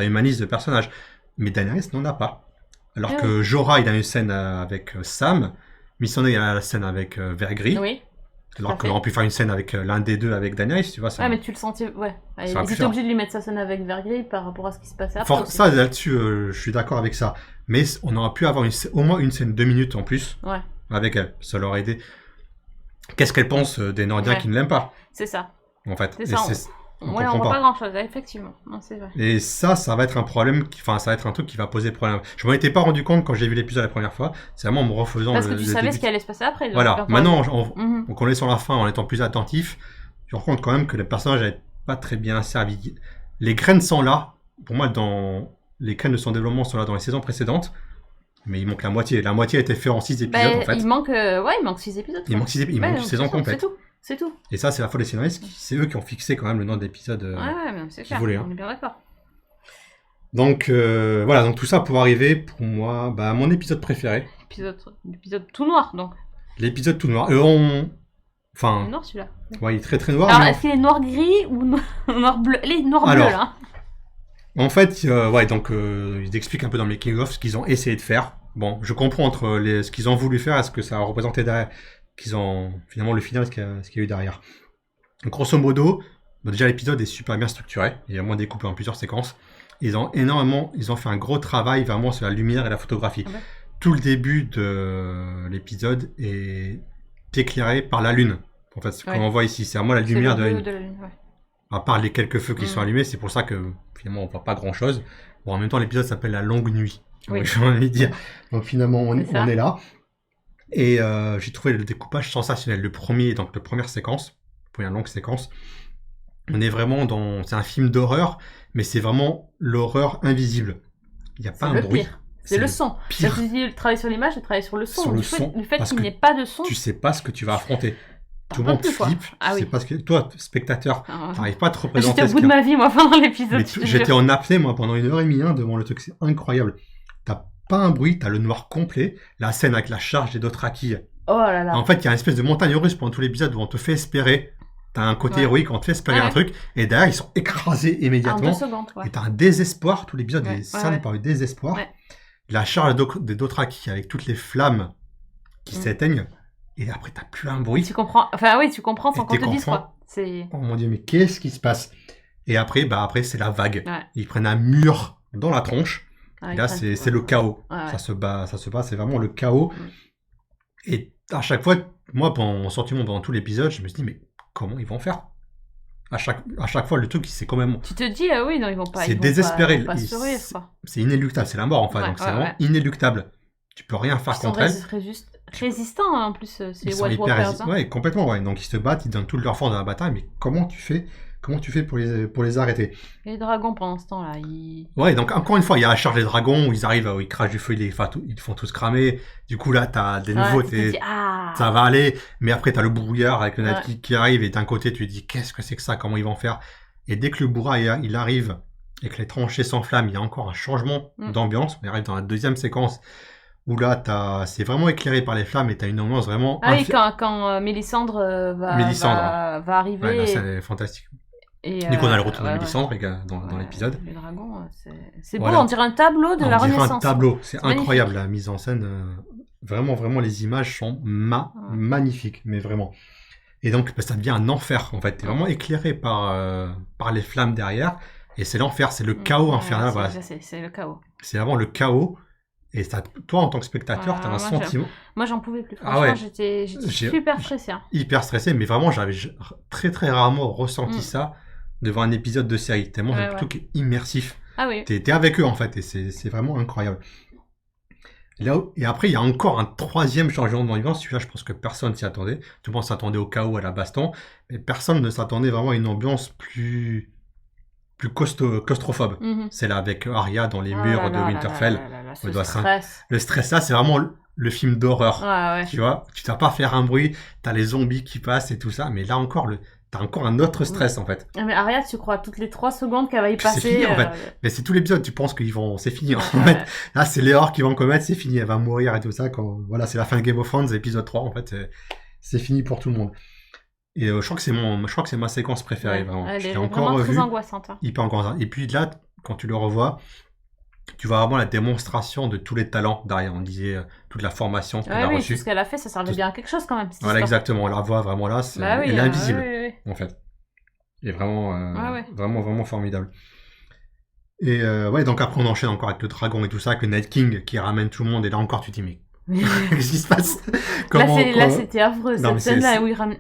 humanise le personnage. Mais Daenerys n'en a pas. Alors Ah que Jorah, il a une scène avec Sam, Missandei, il a la scène avec Vergris, Oui. alors à qu'on fait. aurait pu faire une scène avec l'un des deux avec Daenerys, tu vois. Ça, Ouais, mais tu le sentais. Ouais. Ça Ils va plus étaient faire. obligés de lui mettre sa scène avec Vergris par rapport à ce qui se passait après. aussi. Ça, là-dessus, je suis d'accord avec ça. Mais on aurait pu avoir au moins une scène 2 minutes en plus Ouais, avec elle. Ça l'aurait aidé. Qu'est-ce qu'elle pense des Nordiens Ouais. qui ne l'aiment pas, c'est ça. en fait. C'est Et ça, on Ouais, on comprend voit pas. pas grand chose, effectivement. Non, c'est vrai. Et ça va être un problème, enfin, ça va être un truc qui va poser problème. Je m'en étais pas rendu compte quand j'ai vu l'épisode la première fois. C'est vraiment en me refaisant Parce le que tu le savais début. ce qui allait se passer après. donc, Voilà. quand Maintenant, Mhm. en connaissant la fin, en étant plus attentif, je me rends compte quand même que le personnage n'est pas très bien servi. Les graines sont là. Pour moi, les graines de son développement sont là dans les saisons précédentes. Mais il manque la moitié. La moitié a été fait en 6 épisodes, Ben, en fait. il manque 6 épisodes. Il quoi. manque 6 épisodes. Il Ouais, manque une saison c'est tout, complète. C'est tout. Et ça, c'est la faute des scénaristes. C'est eux qui ont fixé quand même le nom de l'épisode. Ouais, mais c'est qu'ils clair. voulaient, hein. On est bien d'accord. Donc, voilà. Donc, tout ça pour arriver, pour moi, à mon épisode préféré. L'épisode tout noir, donc. L'épisode tout noir. Il est Enfin, noir celui-là. ouais, il est très très noir. Alors, mais est-ce qu'il est noir-gris ou noir-bleu? Les noirs-bleus, Alors, là. en fait, ouais, donc, ils expliquent un peu dans le making-of ce qu'ils ont essayé de faire. Bon, je comprends entre ce qu'ils ont voulu faire et ce que ça a représenté derrière, finalement, le final, ce qu'il y a eu derrière. Donc, grosso modo, déjà, l'épisode est super bien structuré. Il est vraiment découpé en plusieurs séquences. Ils ont fait un gros travail vraiment sur la lumière et la photographie. Ah ouais. Tout le début de l'épisode est éclairé par la lune. En fait, ce qu'on voit ici, c'est vraiment la C'est lumière le de la bleu lune. de la lune, ouais. À part les quelques feux qui sont allumés, c'est pour ça que finalement on voit pas grand chose. Bon, en même temps, l'épisode s'appelle La Longue Nuit. Oui. Donc, j'ai envie de dire. Donc finalement, on est là. Et j'ai trouvé le découpage sensationnel. La première séquence, première longue séquence, on est vraiment c'est un film d'horreur, mais c'est vraiment l'horreur invisible. Il n'y a pas un bruit. Pire. C'est le son. pire. Tu dis travailler sur l'image, et travailler sur le son. Sur Du fait parce qu'il que n'y ait pas de son. Tu sais pas ce que tu vas affronter. T'en Tout le peux monde plus, quoi. flippe. Ah oui. C'est parce que toi, spectateur, Ah, t'arrives pas à te représenter. J'étais au ce bout de qu'il y a. ma vie, moi, pendant l'épisode. Mais j'étais en apnée, moi, pendant 1h30 devant le truc. C'est incroyable. T'as pas un bruit, t'as le noir complet. La scène avec la charge des Dothraki. Oh là là. En fait, il y a une espèce de montagne russe pendant tout l'épisode où on te fait espérer. T'as un côté héroïque, on te fait espérer un truc. Et derrière, ils sont écrasés En immédiatement. 2 secondes, ouais. Et t'as un désespoir. Tout l'épisode Ouais, est scindé par le désespoir. Ouais. La charge des Dothraki avec toutes les flammes qui s'éteignent. Et après, t'as plus un bruit. Tu comprends. Enfin, oui, tu comprends sans Et qu'on te dise, comprends. quoi. C'est. Oh mon dieu, mais qu'est-ce qui se passe? Et après, c'est la vague. Ouais. Ils prennent un mur dans la tronche. Ouais, Et là, c'est le chaos. Ouais, ouais. Ça se bat, c'est vraiment le chaos. Mm. Et à chaque fois, moi, pendant mon sentiment, pendant tout l'épisode, je me suis dit, mais comment ils vont faire? À chaque fois, le truc, c'est quand même. Tu te dis, oui, non, ils vont pas. C'est ils vont désespéré. Pas, ils vont pas survivre, quoi. C'est inéluctable, c'est la mort, enfin. Ouais, Donc, c'est ouais, vraiment ouais. inéluctable. Tu peux rien faire Ils sont contre elles. résistants, hein, en plus, ces Ils sont White hyper Walkers. résistants. Ouais, complètement, ouais. Donc, ils se battent, ils donnent toute leur force dans la bataille, mais comment tu fais pour les arrêter? Et les dragons, pendant ce temps-là, ils. Ouais, donc encore une fois, il y a la charge des dragons où ils arrivent, où ils crachent du feu, ils font tous cramer. Du coup, là, t'as des nouveaux, tu te dis, ah. ça va aller. Mais après, t'as le brouillard avec le Ouais. qui arrive, et d'un côté, tu te dis, qu'est-ce que c'est que ça? Comment ils vont faire? Et dès que le brouillard, il arrive, et que les tranchées s'enflamment, il y a encore un changement d'ambiance. On arrive dans la deuxième séquence, où là, c'est vraiment éclairé par les flammes, et t'as une ambiance vraiment... Ah oui, quand Mélissandre va arriver. Ouais, là, c'est fantastique. Et, Du coup, on a le retour de ouais, Mélissandre dans l'épisode. Les dragons, c'est beau, Voilà. on dirait un tableau de la On dirait Renaissance. un tableau, c'est magnifique. incroyable la mise en scène. Vraiment, vraiment, les images sont magnifiques, mais vraiment. Et donc, ça devient un enfer, en fait. T'es vraiment éclairé par les flammes derrière, et c'est l'enfer, c'est le chaos infernal. Voilà. C'est le chaos. C'est vraiment le chaos. Et ça, toi, en tant que spectateur, t'as un sentiment Moi, j'en pouvais plus. Franchement, j'étais super stressée. Hein. hyper stressé, mais vraiment, j'avais très, très rarement ressenti ça devant un épisode de série. Tellement c'est un truc qui est immersif. Ah oui. T'es avec eux, en fait, et c'est vraiment incroyable. Et après, il y a encore un troisième changement d'ambiance. Celui-là, je pense que personne s'y attendait. Tout le monde s'attendait au chaos, à la baston. Mais personne ne s'attendait vraiment à une ambiance plus claustrophobe. C'est là avec Arya dans les murs de Winterfell. là, ce Ouais, doit stress. Le stress là, c'est vraiment le film d'horreur. Ouais. Tu vois, tu t'as pas à faire un bruit, t'as les zombies qui passent et tout ça, mais là encore, t'as encore un autre stress en fait. Mais Arya, tu crois toutes les 3 secondes qu'elle va y Puis c'est passer. fini en fait. Mais c'est tout l'épisode, tu penses c'est fini en fait. Là, c'est l'erreur qu'ils vont commettre, c'est fini, elle va mourir et tout ça. Voilà, c'est la fin de Game of Thrones, épisode 3 en fait, c'est fini pour tout le monde. Et je crois que c'est ma séquence préférée, vraiment. Elle Je est l'ai encore vraiment revue. très angoissante. Hein. Hyper angoissante. Et puis là, quand tu le revois, tu vois vraiment la démonstration de tous les talents derrière. On disait toute la formation qu'elle a reçue. Tout ce qu'elle a fait, ça servait bien à quelque chose quand même. Voilà, exactement. On la voit vraiment là. Elle est invisible, en fait. Elle est vraiment, vraiment formidable. Et donc après, on enchaîne encore avec le dragon et tout ça, avec le Night King qui ramène tout le monde. Et là encore, tu te dis, mais qu'est-ce qui se passe? Là, c'était affreux, cette scène-là où il ramène...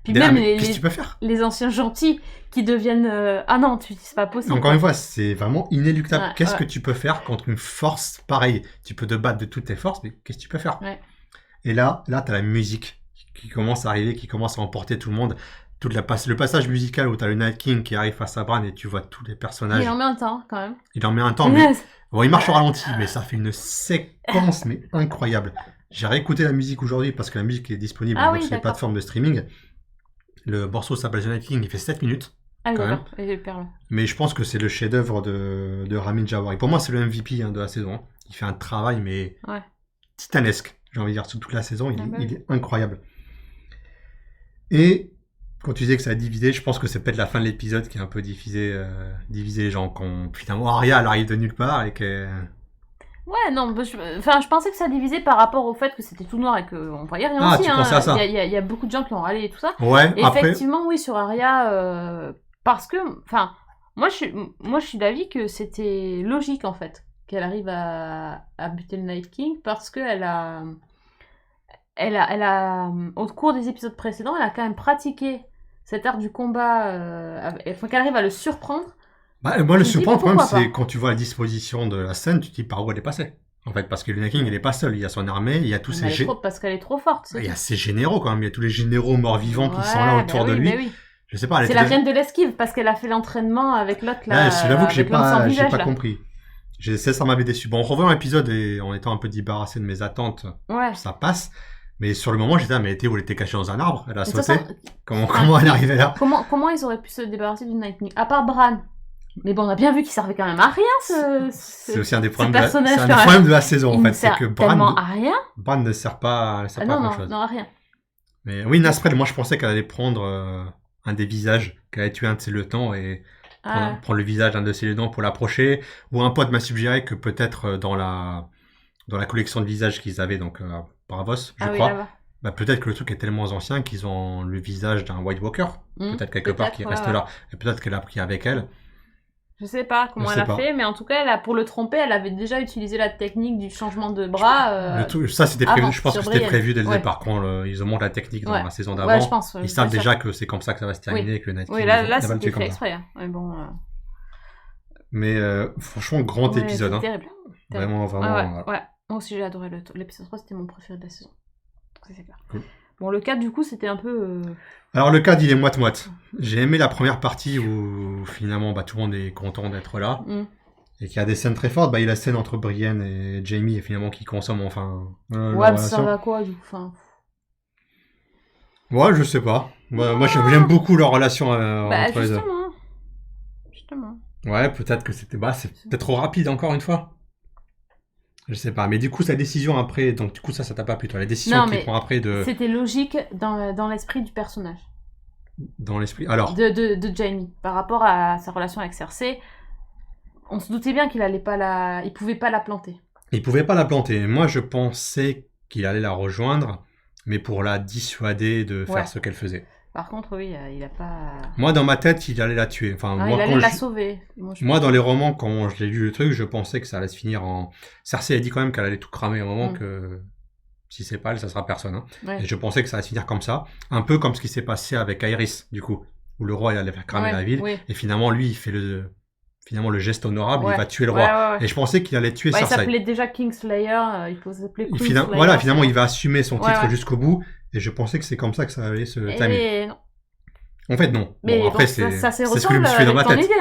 Puis même qu'est-ce que tu peux faire? Les anciens gentils qui deviennent... Ah non, c'est pas possible. Encore une fois, c'est vraiment inéluctable. Qu'est-ce que tu peux faire contre une force pareille? Tu peux te battre de toutes tes forces, mais qu'est-ce que tu peux faire? Et là, t'as la musique qui commence à arriver, qui commence à emporter tout le monde. Le passage musical où t'as le Night King qui arrive face à Bran et tu vois tous les personnages. Il en met un temps, quand même. Il en met un temps, mais... Bon, il marche au ralenti, mais ça fait une séquence mais incroyable. J'ai réécouté la musique aujourd'hui parce que la musique est disponible sur les plateformes de streaming. Le morceau s'appelle The Night King, il fait 7 minutes. Ah quand même. Mais je pense que c'est le chef-d'œuvre de Ramin Djawadi. Pour moi, c'est le MVP de la saison. Il fait un travail, mais titanesque, j'ai envie de dire, sur toute la saison. Il est incroyable. Et quand tu disais que ça a divisé, je pense que c'est peut-être la fin de l'épisode qui a un peu divisé les gens. Quand finalement Arya elle arrive de nulle part et que... Ouais, non, je pensais que ça divisait par rapport au fait que c'était tout noir et qu'on voyait rien aussi. Tu pensais à ça. Il y a beaucoup de gens qui ont râlé et tout ça. Ouais, et effectivement, oui, sur Arya, parce que, enfin, moi je suis d'avis que c'était logique en fait qu'elle arrive à buter le Night King parce que elle a, au cours des épisodes précédents, elle a quand même pratiqué cet art du combat, qu'elle arrive à le surprendre. Moi, le surprendre, le problème, c'est quand tu vois la disposition de la scène, tu te dis par où elle est passée. En fait, parce que le Night King, il est pas seul. Il y a son armée, il y a tous ses... Parce qu'elle est trop forte. Il y a ses généraux, quand même. Il y a tous les généraux morts-vivants qui sont là autour de lui. Je sais pas. C'est la reine de l'esquive, parce qu'elle a fait l'entraînement avec l'autre, là. Je l'avoue que j'ai pas compris. Ça m'avait déçu. Bon, en revoyant l'épisode et en étant un peu débarrassé de mes attentes, ça passe. Mais sur le moment, j'étais mais où elle était cachée dans un arbre? Elle a sauté. Comment elle est arrivée là? Comment ils auraient pu se débarrasser du Night King? À part Bran. Mais bon, on a bien vu qu'il servait quand même à rien, c'est aussi un des problèmes de la saison, en fait. C'est que Bran ne sert pas à grand-chose. Non, à rien. Mais oui, Nasprel, moi je pensais qu'elle allait prendre un des visages, qu'elle allait tuer un de ses lieutenants et prendre le visage d'un de ses lieutenants pour l'approcher. Ou un pote m'a suggéré que peut-être dans la collection de visages qu'ils avaient, donc Bravos, je crois. Peut-être que le truc est tellement ancien qu'ils ont le visage d'un White Walker. Peut-être quelque part qui reste là. Et peut-être qu'elle a pris avec elle. Je sais pas comment elle a fait, mais en tout cas, pour le tromper, elle avait déjà utilisé la technique du changement de bras. Ça, c'était prévu. Je pense que c'était prévu dès le départ. Quand ils ont montré la technique dans la saison d'avant, je pense, ils savent déjà que c'est comme ça que ça va se terminer. Que le Night King, oui, là c'était fait exprès. Mais bon. Mais franchement, grand épisode. Terrible. Vraiment. Ouais. Moi aussi, j'ai adoré l'épisode 3, c'était mon préféré de la saison. C'est clair. Cool. Bon, le 4, du coup, c'était un peu... Alors, le 4, il est moite-moite. J'ai aimé la première partie où, finalement, tout le monde est content d'être là. Et qu'il y a des scènes très fortes. Il y a la scène entre Brienne et Jaime, et finalement, qui consomment, mais ça va quoi, du coup Ouais, je sais pas. Moi, j'aime beaucoup leur relation entre les deux. Justement. Ouais, peut-être que c'était... c'est peut-être trop rapide, encore une fois. Je sais pas, mais du coup, sa décision après, donc du coup, ça t'a pas plu, toi, la décision qu'il prend après de... C'était logique dans l'esprit du personnage. Dans l'esprit, alors... De Jaime, par rapport à sa relation avec Cersei, on se doutait bien qu'il pouvait pas la planter. Il pouvait pas la planter. Moi, je pensais qu'il allait la rejoindre, mais pour la dissuader de faire ce qu'elle faisait. Par contre, oui, il a pas... Moi, dans ma tête, il allait la tuer. Enfin, il allait la sauver. Moi, dans les romans, quand je l'ai lu le truc, je pensais que ça allait se finir en... Cersei a dit quand même qu'elle allait tout cramer à un moment, que si c'est pas elle, ça sera personne. Et je pensais que ça allait se finir comme ça. Un peu comme ce qui s'est passé avec Aerys, du coup, où le roi il allait faire cramer la ville. Et finalement, lui, il fait le geste honorable, il va tuer le roi. Et je pensais qu'il allait tuer Cersei. Il s'appelait déjà Kingslayer, il peut s'appeler Queenslayer. Voilà, finalement, il va assumer son titre jusqu'au bout. Et je pensais que c'est comme ça que ça allait se terminer. Non. En fait, non. Mais bon, après, ça c'est ce que je me suis fait dans ma tête. Idée,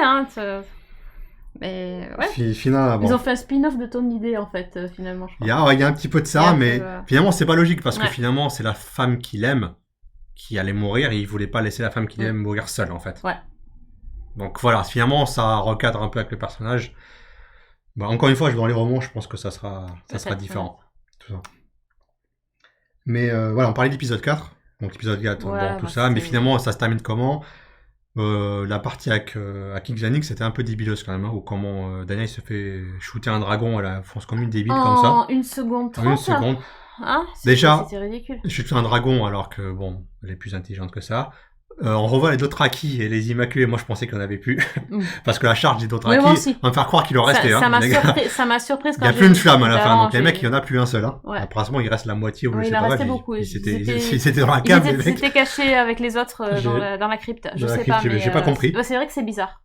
Mais ouais. Finalement, bon. Ils ont fait un spin-off de Tony Day, en fait, finalement, je crois. Il y a un petit peu de Il y a ça, un mais peu, finalement, c'est pas logique parce que Ouais. finalement, c'est la femme qu'il aime qui allait mourir et il voulait pas laisser la femme qu'il Mm. aime mourir seule, en fait. Ouais. Donc voilà, finalement, ça recadre un peu avec le personnage. Bah, encore une fois, dans les romans, je pense que ça sera Peut-être, différent. Tout ça. Mais voilà, on parlait d'épisode 4. Donc épisode 4, Ouais, bon, tout bah, ça. Mais c'est- finalement, ça se termine comment la partie avec King Janix, c'était un peu débileuse quand même. Hein, où comment Daniel se fait shooter un dragon, elle fonce comme une débile comme ça. En 1 seconde 30. En une seconde. Hein Déjà- C'était ridicule. Shooter un dragon alors que, bon, elle est plus intelligente que ça. On revoit les Dothraki et les Immaculés. Moi, je pensais qu'il n'y en avait plus. Mm. Parce que la charge des Oui, Dothraki, moi aussi. on va me faire croire qu'il en restait. Ça Hein, m'a les gars. surpris, ça m'a surprise Il quand n'y a j'ai plus une vu flamme à la l'épisode fin. avant, Donc les j'ai- mecs, il n'y en a plus un seul. Hein. Ouais. Apparemment, il reste la moitié ou Oui, je il sais en pas. restait ils- beaucoup. Ils étaient Ils dans la Ils cave, les étaient, mecs. s'étaient cachés avec les autres J'ai- dans la crypte. Je dans la sais crypte, pas, mais j'ai pas compris. c'est vrai que c'est bizarre.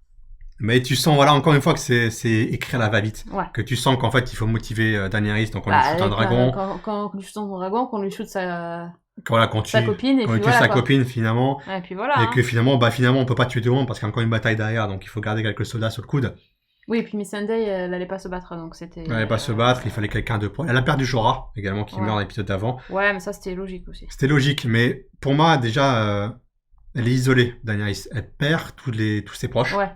Mais tu sens, voilà, encore une fois, que c'est écrit à la va-vite. Ouais. Que tu sens qu'en fait, il faut motiver Daenerys, donc on lui Bah, shoot un dragon. Quand on lui shoot son dragon, qu'on lui shoot sa Voilà, quand tu copine, et quand puis tu tues voilà. sa quoi. copine, finalement. Ouais, et puis voilà. Et hein. que finalement, on peut pas tuer tout le monde parce qu'il y a encore une bataille derrière, donc il faut garder quelques soldats sur le coude. Oui, et puis Missandei, elle allait pas se battre, donc c'était. Elle allait pas se battre, il fallait quelqu'un de poids. Elle a perdu Jorah, également, qui Ouais. meurt dans l'épisode d'avant. Ouais, mais ça c'était logique aussi. C'était logique, mais pour moi, déjà, elle est isolée, Daenerys. Elle perd tous ses proches. Ouais.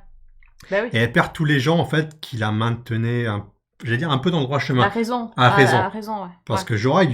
Bah oui. Et elle perd tous les gens, en fait, qui la maintenaient, j'allais dire, un peu dans le droit chemin. A raison. A raison. A raison, ouais. Parce Ouais. que Jorah, elle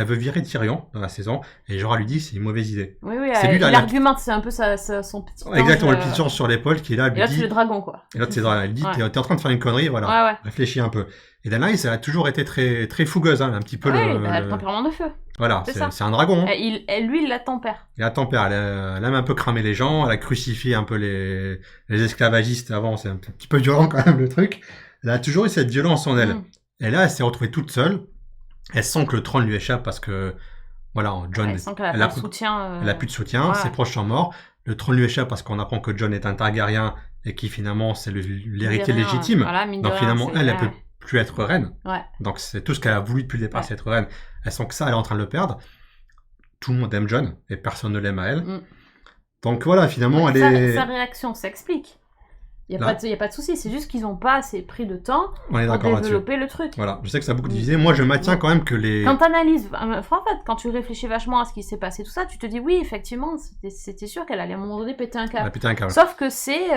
veut virer Tyrion dans la saison, et Jorah lui dit c'est une mauvaise idée. Oui, oui, C'est lui, il là, argumente, c'est un peu son petit ange, Exactement, le petit change sur l'épaule qui est là, elle Et lui là, dit. c'est le dragon, quoi. Et là, elle dit Ouais. t'es en train de faire une connerie, voilà. Ouais, ouais. Réfléchis un peu. Et Daenerys, elle a toujours été très, très fougueuse, hein, un petit peu Oui, bah, le tempérament de feu. Voilà, c'est ça. c'est un dragon. Hein. Lui, il la tempère. Et la tempère, elle aime un peu cramer les gens, elle a crucifié un peu les esclavagistes avant, c'est un petit peu violent quand même le truc. Elle a toujours eu cette violence en elle. Mm. Et là, elle s'est retrouvée toute seule. Elle sent que le trône lui échappe parce que, voilà, John, Elle sent qu'elle a elle pas a de plus- soutien. elle a plus de soutien, ouais. ses proches sont morts. Le trône lui échappe parce qu'on apprend que John est un Targaryen et qui finalement c'est l'héritier Rien, légitime. Voilà, mine de Donc rien, finalement, c'est- elle ouais. peut plus être reine. Ouais. Donc c'est tout ce qu'elle a voulu depuis le départ, Ouais. c'est être reine. Elle sent que ça, elle est en train de le perdre. Tout le monde aime John et personne ne l'aime à elle. Mm. Donc voilà, finalement, elle est... Sa réaction s'explique. Il n'y Là. a pas de souci, c'est juste qu'ils n'ont pas assez pris de temps On est pour d'accord là-dessus. développer le truc. Voilà, je sais que ça a beaucoup divisé. Moi, je maintiens quand même que les... Quand tu analyses, en fait, quand tu réfléchis vachement à ce qui s'est passé, tout ça, tu te dis oui, effectivement, c'était sûr qu'elle allait à un moment donné péter un Ah, câble. putain, un câble. Sauf que c'est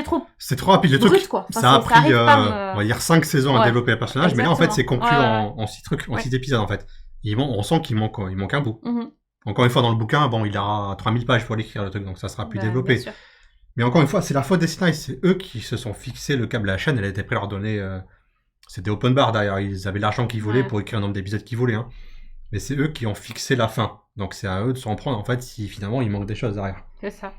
trop C'est trop rapide. Le brut, truc, quoi. Enfin, ça a ça pris, arrive pas on va dire 5 saisons à Ouais. développer le personnage, mais là, en fait, c'est Exactement. conclu Ouais, en 6 trucs, en Ouais. 6 épisodes, en fait. On sent qu'il manque un bout. Mhm. Encore une fois, dans le bouquin, bon, il aura 3000 pages pour l'écrire, le truc, donc ça sera plus Bah, développé. bien sûr. Mais encore une fois, c'est la faute des scénaristes. C'est eux qui se sont fixés le câble à la chaîne. Elle était prête à leur donner... C'était open bar, d'ailleurs. Ils avaient l'argent qu'ils voulaient Ouais. pour écrire un nombre d'épisodes qu'ils voulaient. Hein. Mais c'est eux qui ont fixé la fin. Donc c'est à eux de s'en prendre, en fait, si finalement il manque des choses derrière. C'est ça.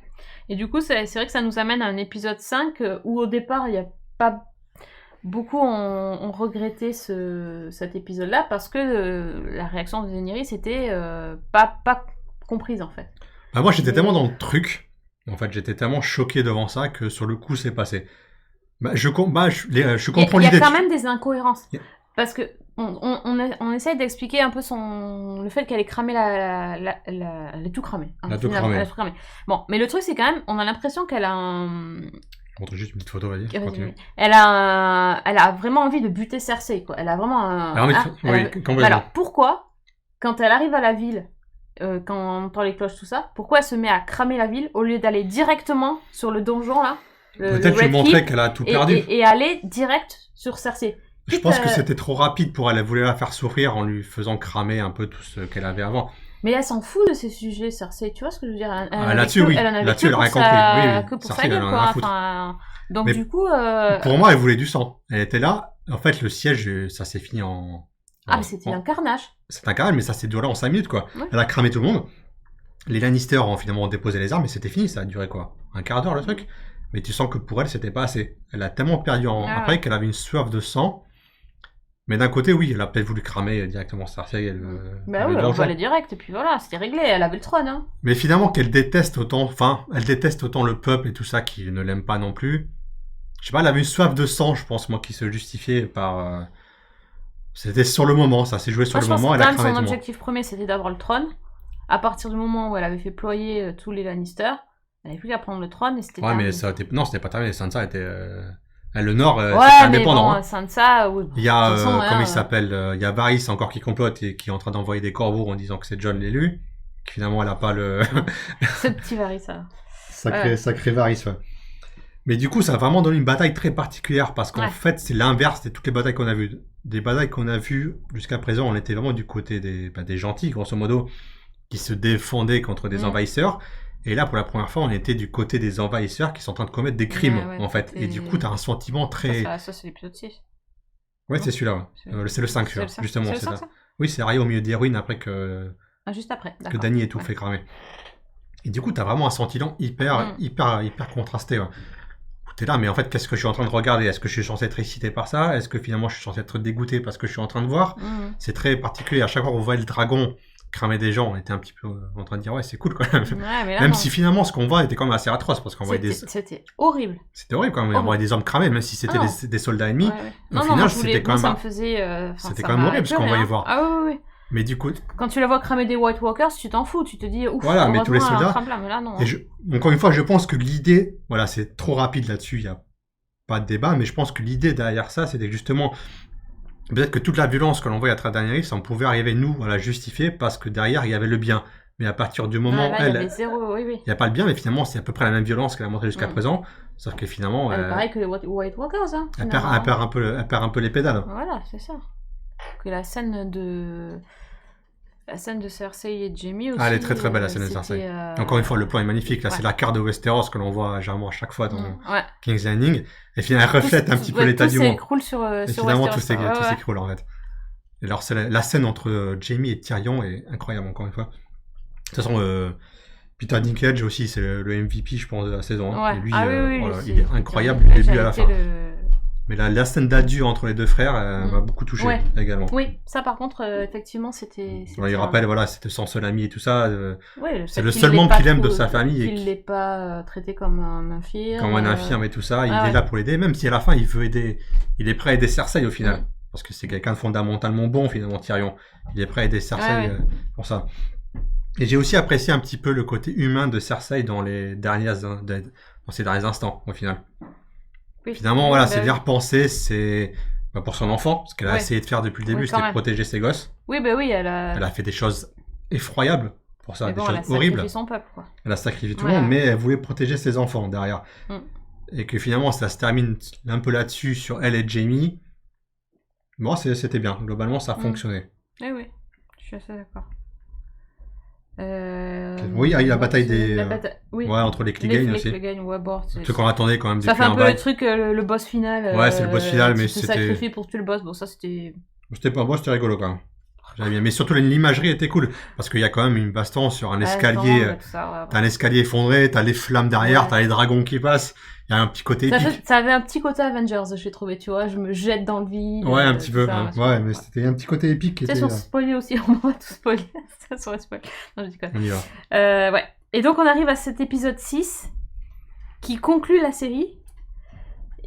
Et du coup, c'est vrai que ça nous amène à un épisode 5 où au départ, il n'y a pas beaucoup ont regretté cet épisode-là parce que la réaction de Daenerys était pas comprise en fait. Bah, moi, j'étais Mais- tellement dans le truc. En fait, j'étais tellement choqué devant ça que sur le coup, c'est passé. Je comprends Il y l'idée. a quand même des incohérences. Yeah. Parce que on essaye d'expliquer un peu le fait qu'elle ait cramé elle a tout cramé. hein, Elle a tout finalement, cramé. elle a tout cramé. Bon, mais le truc c'est quand même, on a l'impression qu'elle a un... Je montre juste une petite photo, vas-y, Vas-y, continue. vas-y. Elle a vraiment envie de buter Cersei, quoi. Elle a vraiment un... Alors, mais, ah, oui, elle a- complètement. Alors, pourquoi, quand elle arrive à la ville, quand on entend les cloches, tout ça, pourquoi elle se met à cramer la ville au lieu d'aller directement sur le donjon, là, le Peut-être lui Red montrer Keep, qu'elle a tout et, perdu. et aller direct sur Cersei. Je pense que Quitte, c'était trop rapide pour elle. Elle voulait la faire souffrir en lui faisant cramer un peu tout ce qu'elle avait avant. Mais elle s'en fout de ces sujets, Cersei. Tu vois ce que je veux dire? Elle en avait là-dessus, que- oui. Elle en avait Là-dessus, que elle aurait pour compris. sa- Oui, oui. que pour Cersei, sa elle gueule, en a rien quoi. à foutre. Enfin, donc Mais du coup... Pour moi, elle voulait du sang. Elle était là. En fait, le siège, ça s'est fini en... Ah, mais c'était un carnage. C'est un carré, mais ça s'est duré en 5 minutes, quoi. Ouais. Elle a cramé tout le monde. Les Lannister ont finalement déposé les armes, mais c'était fini. Ça a duré quoi? Un quart d'heure, le truc? Mais tu sens que pour elle, c'était pas assez. Elle a tellement perdu Ah après ouais. qu'elle avait une soif de sang. Mais d'un côté, oui, elle a peut-être voulu cramer directement Cersei. Bah oui, on va aller direct, et puis voilà, c'était réglé, elle avait le trône, hein. Mais finalement, qu'elle déteste autant, elle déteste autant le peuple et tout ça qui ne l'aime pas non plus. Je sais pas, elle avait une soif de sang, je pense, moi, qui se justifiait par... C'était sur le moment, ça s'est joué sur Moi, le je pense moment, que elle a quand même cramé son tout le monde. objectif premier, c'était d'avoir le trône. À partir du moment où elle avait fait ployer tous les Lannister, Elle n'avait plus qu'à prendre le trône et c'était Ouais, terminé. mais ça était... non, c'était pas terminé. Sansa était... le Nord, Ouais, c'était mais indépendant. bon, Hein. Sansa, oui. Il y a, de toute façon, comment il s'appelle, il y a Varys encore qui complote et qui est en train d'envoyer des corbeaux en disant que c'est Jon l'élu. Que finalement, elle a pas le... Ce petit Varys, ça. Sacré Varys, ouais. Mais du coup, ça a vraiment donné une bataille très particulière parce qu'en fait, c'est l'inverse de toutes les batailles qu'on a vues. Des batailles qu'on a vues jusqu'à présent, on était vraiment du côté des gentils, grosso modo, qui se défendaient contre des envahisseurs. Et là, pour la première fois, on était du côté des envahisseurs qui sont en train de commettre des crimes, en fait. Et du coup, t'as un sentiment très... Ça, c'est l'épisode 6. Ouais, c'est celui-là. Ouais. C'est le 5, celui-là. Justement, c'est ça. Oui, c'est Arya au milieu des ruines après que... Ah, juste après, d'accord. Que Dany ait tout fait cramer. Et du coup, t'as vraiment un sentiment hyper contrasté. Ouais. T'es là, mais en fait, qu'est-ce que je suis en train de regarder? Est-ce que je suis censé être excité par ça? Est-ce que finalement, je suis censé être dégoûté parce que je suis en train de voir? C'est très particulier. À chaque fois qu'on voit le dragon cramer des gens, on était un petit peu en train de dire, ouais, c'est cool quand même. Ouais, mais là, même si finalement, ce qu'on voit était quand même assez atroce parce qu'on voyait des... C'était horrible. C'était horrible quand même. On voyait des hommes cramés, même si c'était des soldats ennemis. Au final, c'était quand même... Ça me faisait... c'était quand même horrible ce qu'on voyait voir. Ah oui. Mais du coup... Quand tu la vois cramer des White Walkers, tu t'en fous. Tu te dis, ouf, voilà, mais tous les soldats... mais là, non. Et encore une fois, je pense que l'idée... Voilà, c'est trop rapide là-dessus, il y a pas de débat, mais je pense que l'idée derrière ça, c'était justement... Peut-être que toute la violence que l'on voit à travers Daenerys, on pouvait arriver, nous, à la justifier parce que derrière, il y avait le bien. Mais à partir du moment où il y avait zéro, il n'y a pas le bien, mais finalement, c'est à peu près la même violence qu'elle a montrée jusqu'à présent. Sauf que finalement... pareil que les White Walkers, hein. Elle perd un peu les pédales. Voilà, c'est ça. Que la scène de Cersei et de Jaime aussi. Ah, elle est très très belle la scène de Cersei. Encore une fois, le plan est magnifique. Là, c'est la carte de Westeros que l'on voit généralement à chaque fois dans King's Landing. Et finalement, elle reflète un petit peu l'état du monde. Tout s'écroule sur et finalement, tout s'écroule en fait. Et alors, la scène entre Jaime et Tyrion est incroyable, encore une fois. De toute façon, Peter Dinklage aussi, c'est le MVP, je pense, de la saison. Ouais. Et lui, voilà, il est incroyable du début à la fin. Mais la scène d'adieu entre les deux frères m'a beaucoup touché également. Oui, ça par contre, effectivement, c'était il rappelle, voilà, c'était son seul ami et tout ça. C'est le qu'il seul membre qu'il aime de sa famille. Qu'il ne l'ait pas traité comme un infirme. Comme un infirme et tout ça. Il est là pour l'aider, même si à la fin, il veut aider. Il est prêt à aider Cersei au final. Parce que c'est quelqu'un de fondamentalement bon, finalement, Tyrion. Il est prêt à aider Cersei pour ça. Et j'ai aussi apprécié un petit peu le côté humain de Cersei dans ces derniers instants, au final. Oui, finalement, voilà, c'est bien repensé, c'est pour son enfant, ce qu'elle a essayé de faire depuis le début, c'était de protéger ses gosses. Oui, elle a fait des choses effroyables pour ça, des choses horribles. Elle a sacrifié son peuple, quoi. Elle a sacrifié tout le monde, mais elle voulait protéger ses enfants derrière. Et que finalement, ça se termine un peu là-dessus sur elle et Jaime. Bon, c'était bien. Globalement, ça a fonctionné. Oui, je suis assez d'accord. Oui, la bataille des... entre les Clegane aussi. Ce qu'on attendait quand même depuis un bail. Ça fait un peu le truc, le boss final. Ouais, c'est le boss final, mais c'était... sacrifié pour tuer le boss, bon ça c'était... C'était pas bon, c'était rigolo quand même. J'avais bien. Mais surtout l'imagerie était cool, parce qu'il y a quand même une baston sur un escalier. T'as un escalier effondré, t'as les flammes derrière, t'as les dragons qui passent. Il y a un petit côté épique. Ça avait un petit côté Avengers, j'ai trouvé, tu vois. Je me jette dans le vide. Ouais, un petit peu. Mais c'était un petit côté épique. C'est sur spoiler aussi, on va tout spoiler. Ça sur spoiler. Non, je dis quoi. On y va. Ouais. Et donc on arrive à cet épisode 6 qui conclut la série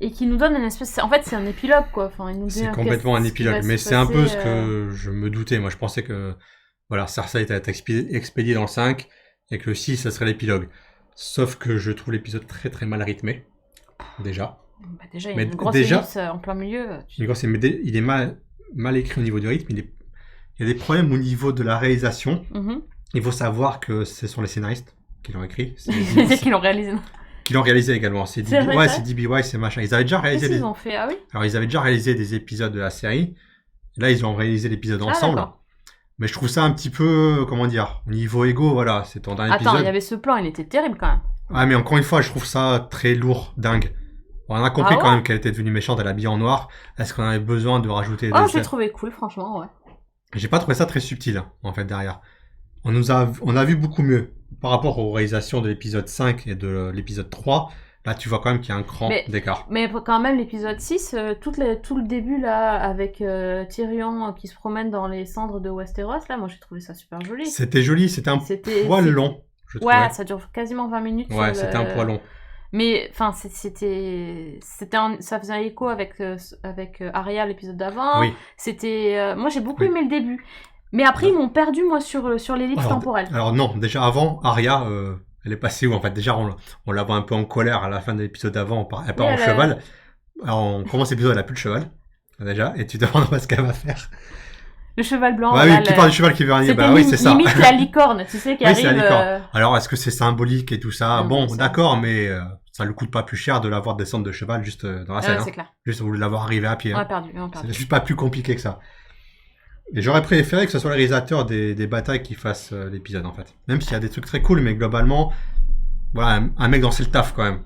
et qui nous donne une espèce... En fait, c'est un épilogue, quoi. Enfin, il nous dit c'est complètement un épilogue, mais c'est un peu ce que je me doutais. Moi, je pensais que voilà, Cersei était expédiée dans le 5 et que le 6, ça serait l'épilogue. Sauf que je trouve l'épisode très très mal rythmé, déjà. Déjà, il y a une grosse ellipse en plein milieu. Il est mal écrit au niveau du rythme. Il y a des problèmes au niveau de la réalisation. Il faut savoir que ce sont les scénaristes qui l'ont écrit. Qui l'ont réalisé. Qui l'ont réalisé également. C'est DBY, c'est machin. Ils avaient déjà réalisé. Ils ont fait, ah oui. Alors ils avaient déjà réalisé des épisodes de la série. Là, ils ont réalisé l'épisode ensemble. Mais je trouve ça un petit peu, comment dire, au niveau égo, voilà, c'est ton dernier épisode. Attends, il y avait ce plan, il était terrible quand même. Ah, mais encore une fois, je trouve ça très lourd, dingue. On a compris quand même qu'elle était devenue méchante, elle habillée en noir. Est-ce qu'on avait besoin de rajouter des... j'ai trouvé cool, franchement, ouais. J'ai pas trouvé ça très subtil, en fait, derrière. On a vu beaucoup mieux. Par rapport aux réalisations de l'épisode 5 et de l'épisode 3, là, tu vois quand même qu'il y a un cran d'écart. Mais quand même, l'épisode 6, tout le début, là, avec Tyrion qui se promène dans les cendres de Westeros, là, moi, j'ai trouvé ça super joli. C'était joli, c'était un poil long, je trouvais. Ouais, ça dure quasiment 20 minutes. Ouais, c'était un poil long. Mais, enfin, ça faisait un écho avec Arya, l'épisode d'avant. Oui. Moi, j'ai beaucoup aimé le début. Mais après, ils m'ont perdu, moi, sur l'ellipse temporelle. Alors non, déjà avant, Arya, Elle est passée où en fait? Déjà, on la voit un peu en colère à la fin de l'épisode d'avant. Elle part Oui, en cheval. Alors, on commence l'épisode, elle a plus de cheval. Déjà. Et tu te demandes ce qu'elle va faire. Le cheval blanc. Bah oui, qui parle du cheval qui veut rien dire. C'était Bah oui, c'est ça. limite la licorne, tu sais, qui Oui, c'est la arrive. licorne. Alors, est-ce que c'est symbolique et tout ça? Non, Bon, c'est d'accord, mais ça ne coûte pas plus cher de l'avoir descendre de cheval juste dans la scène. c'est clair. Juste au lieu de l'avoir arrivé à pied. On a perdu. C'est juste pas plus compliqué que ça. Et j'aurais préféré que ce soit le réalisateur des batailles qui fasse l'épisode, en fait. Même s'il y a des trucs très cool, mais globalement, voilà, un mec dans c'est le taf, quand même.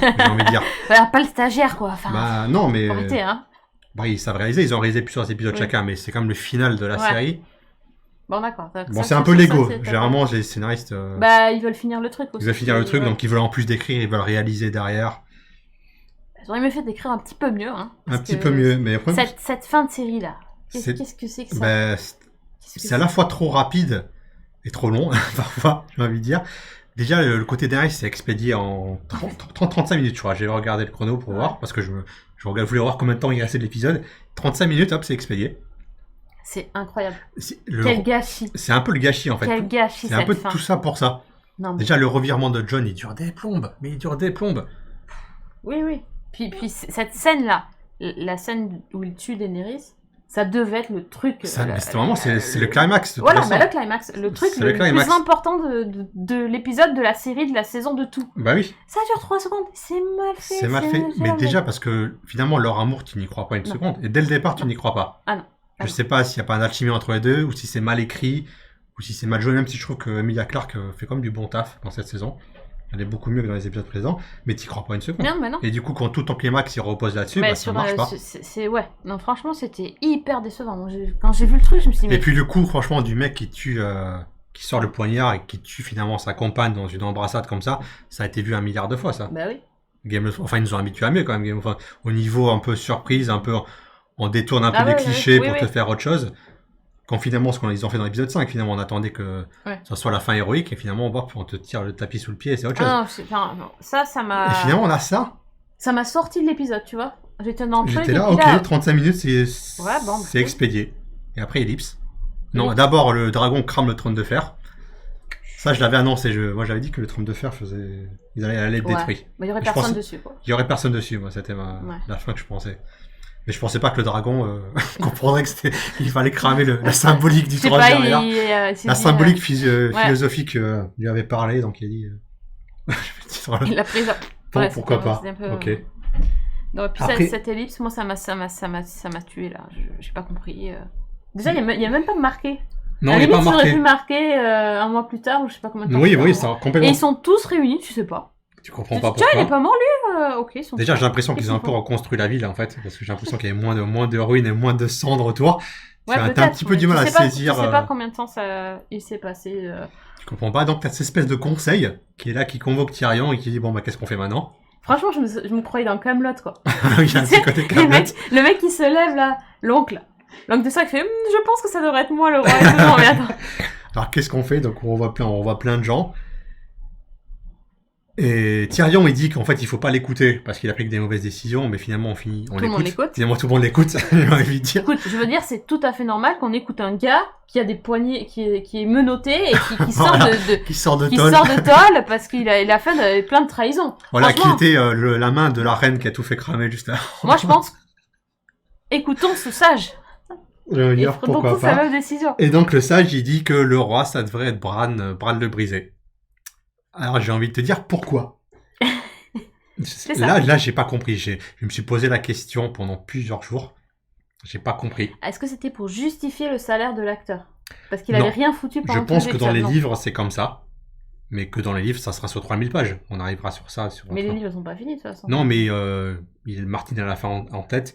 J'ai envie de dire. Voilà, pas le stagiaire, quoi. Enfin, Bah, non, mais... arrêtez, hein. Bah, ils savent réaliser, ils ont réalisé plusieurs épisodes chacun, mais c'est comme le final de la série. Bon, d'accord. Bon, c'est un peu Lego. Généralement, les scénaristes... Bah, ils veulent finir le truc aussi. Ils veulent finir le truc, donc ils veulent en plus d'écrire, ils veulent réaliser derrière. J'aurais mieux fait d'écrire un petit peu mieux, hein. Un petit peu mieux, mais après... Cette fin de série-là, qu'est-ce que c'est que ça? Bah, c'est à la fois trop rapide et trop long, parfois, j'ai envie de dire. Déjà, le côté derrière, c'est expédié en 30-35 minutes, je crois. J'ai regardé le chrono pour voir, parce que je voulais voir combien de temps il restait de l'épisode. 35 minutes, hop, c'est expédié. C'est incroyable. Quel gâchis. C'est un peu le gâchis, en fait. Quel gâchis, c'est un peu tout ça pour ça. Non, mais... Déjà, le revirement de Jon, il dure des plombes. Mais il dure des plombes. Oui. Puis cette scène-là, la scène où il tue Daenerys, ça devait être le truc... C'est le climax. Voilà, le climax. Le truc le plus important de l'épisode, de la série, de la saison, de tout. Bah oui. Ça dure 3 secondes. C'est mal fait. C'est mal fait. Mais déjà, parce que finalement, leur amour, tu n'y crois pas une seconde. Et dès le départ, tu n'y crois pas. Ah non. Je sais pas s'il n'y a pas un alchimie entre les deux, ou si c'est mal écrit, ou si c'est mal joué, même si je trouve que Emilia Clarke fait comme du bon taf dans cette saison. Elle est beaucoup mieux que dans les épisodes présents, mais t'y crois pas une seconde. Non, mais non. Et du coup, quand tout ton climax il repose là-dessus, ça marche pas. Ouais. Non, franchement, c'était hyper décevant. Quand j'ai vu le truc, je me suis dit... Et puis le coup, franchement, du mec qui tue, qui sort le poignard et qui tue finalement sa compagne dans une embrassade comme ça a été vu 1 milliard de fois, ça. Bah oui. Enfin, ils nous ont habitués à mieux quand même. Enfin, au niveau un peu surprise, un peu... On détourne un peu des clichés pour te faire autre chose. Quand finalement, ce qu'ils ont fait dans l'épisode 5, finalement, on attendait que ça soit la fin héroïque, et finalement, on te tire le tapis sous le pied, et c'est autre chose. Non, ça m'a... Et finalement, on a ça. Ça m'a sorti de l'épisode, tu vois. J'étais dans le truc. J'étais là, ok, 35 minutes, c'est expédié. Et après, ellipse. Non, d'abord, le dragon crame le trône de fer. Ça, je l'avais annoncé. Moi, j'avais dit que le trône de fer il allait être détruit. Mais il y aurait personne dessus, quoi. Il y aurait personne dessus, moi, c'était la fin que je pensais. Mais je pensais pas que le dragon comprendrait qu'il fallait cramer la symbolique du trône derrière. La symbolique philosophique lui avait parlé, donc il a dit... il l'a prise. Bon, pourquoi pas. Ok. Non, et puis après... cette ellipse, moi, ça m'a tué, là. J'ai pas compris. Déjà, il y a même pas marqué. Non, il n'est pas marqué. Ça aurait pu marquer un mois plus tard, ou je sais pas combien de temps. Oui, ça complètement. Et ils sont tous réunis, tu sais pas. Tu comprends pas pourquoi. Tiens, il est pas mort, lui Ok. Déjà, j'ai l'impression qu'ils ont un peu reconstruit la ville, en fait, parce que j'ai l'impression qu'il y avait moins de ruines et moins de cendres autour. Ouais, t'as un petit peu du mal à saisir. Je sais pas combien de temps il s'est passé. Tu comprends pas, donc t'as cette espèce de conseil qui est là, qui convoque Tyrion et qui dit bon, bah, qu'est-ce qu'on fait maintenant? Franchement, je me croyais dans Camelot, quoi. Il y a un petit côté Camelot. Le mec qui se lève, là, l'oncle de ça, qui fait je pense que ça devrait être moi, le roi. Non, mais attends. Alors, qu'est-ce qu'on fait? Donc, on voit plein de gens. Et Tyrion, il dit qu'en fait, il faut pas l'écouter parce qu'il a pris que des mauvaises décisions, mais finalement, on l'écoute. Tout le monde l'écoute. Finalement, tout le monde l'écoute, j'ai envie de dire. Écoute, je veux dire, c'est tout à fait normal qu'on écoute un gars qui a des poignets, qui est menotté et qui sort qui sort de tôle parce qu'il a fait plein de trahisons. Voilà, qui était la main de la reine qui a tout fait cramer juste avant. Moi, je pense, écoutons ce sage. Je veux dire, pourquoi pas. Sa même décision. Et donc, le sage, il dit que le roi, ça devrait être Bran le brisé. Alors, j'ai envie de te dire pourquoi. Là, j'ai pas compris. Je me suis posé la question pendant plusieurs jours. J'ai pas compris. Est-ce que c'était pour justifier le salaire de l'acteur? Parce qu'il avait rien foutu pendant Je pense que dans les livres, c'est comme ça. Mais que dans les livres, ça sera sur 3000 pages. On arrivera sur ça. Mais les livres sont pas finis, de toute façon. Non, mais Martin a la fin en tête.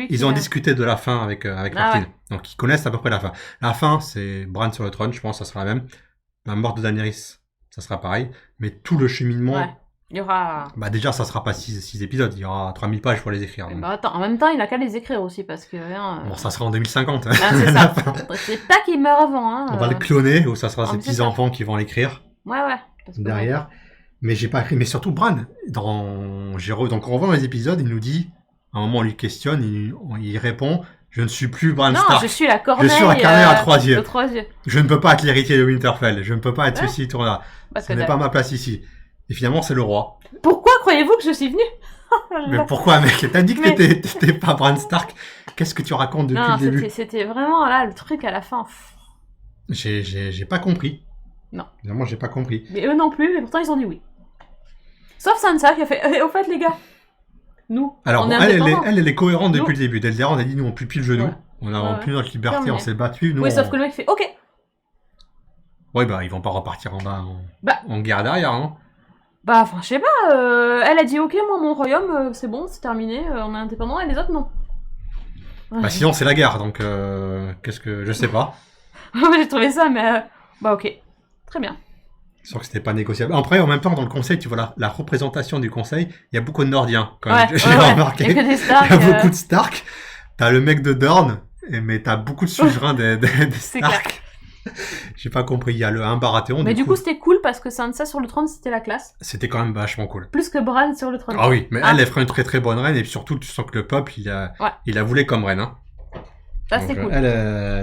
Ils ont discuté de la fin avec Martin. Ouais. Donc, ils connaissent à peu près la fin. La fin, c'est Bran sur le trône, je pense, ça sera la même. La mort de Daenerys, ça sera pareil. Mais tout le cheminement... Ouais. Il y aura... Bah déjà, ça sera pas 6 épisodes. Il y aura 3000 pages pour les écrire. Bah attends, en même temps, il a qu'à les écrire aussi, parce que... Bon, ça sera en 2050. Ah, c'est ça. C'est pas qu'il meurt avant, hein. On va le cloner, ou ça sera ses petits-enfants qui vont l'écrire. Ouais. Derrière. Mais j'ai pas écrit. Mais surtout, Bran, donc on revoit dans les épisodes, il nous dit... À un moment, on lui questionne, il répond... Je ne suis plus Bran Non, Stark. je suis la corneille. Je suis la corneille à 3 yeux. De 3 yeux. Je ne peux pas être l'héritier de Winterfell. Je ne peux pas être ceci, tourna. Parce Ce que n'est pas ma place ici. Et finalement, c'est le roi. Pourquoi croyez-vous que je suis venue? Mais pourquoi, mec? T'as dit que Mais- t'étais pas Bran Stark. Qu'est-ce que tu racontes depuis Non, le début? c'était vraiment là le truc à la fin. J'ai pas compris. Non. Évidemment, j'ai pas compris. Mais eux non plus, mais pourtant ils ont dit oui. Sauf Sansa qui a fait au fait les gars, nous, Alors, on bon, est indépendants. elle est cohérente depuis Nous- le début. Dès le départ, on a dit, nous, on pue plus le genou. Ouais. On a Ouais. plus notre liberté, Fermé. on s'est battu. Nous, Oui, sauf on- que le mec fait ok. Ouais, bah, ils vont pas repartir en bas Bah. en guerre derrière, non? Bah, enfin, je sais pas, elle a dit ok, moi mon royaume, c'est bon, c'est terminé, on est indépendant, et les autres non. Bah, sinon, c'est la guerre, donc, qu'est-ce que, je sais pas. J'ai trouvé ça, mais bah ok, très bien. Sûr que c'était pas négociable. Après, en même temps, dans le conseil, tu vois la représentation du conseil, il y a beaucoup de Nordiens, quand même. Ouais, J'ai ouais. remarqué. Il y a que des Il Stark. y a beaucoup de Stark. T'as le mec de Dorne, mais t'as beaucoup de suzerains des C'est Stark. J'ai pas compris. Il y a un Baratheon. Mais du coup, c'était cool parce que Sansa sur le trône, c'était la classe. c'était quand même vachement cool. Plus que Bran sur le trône. Ah oui, mais Ah. elle ferait une très très bonne reine, et surtout, tu sens que le peuple, Ouais. il la voulait comme reine, hein. Ça, Donc, c'est cool. elle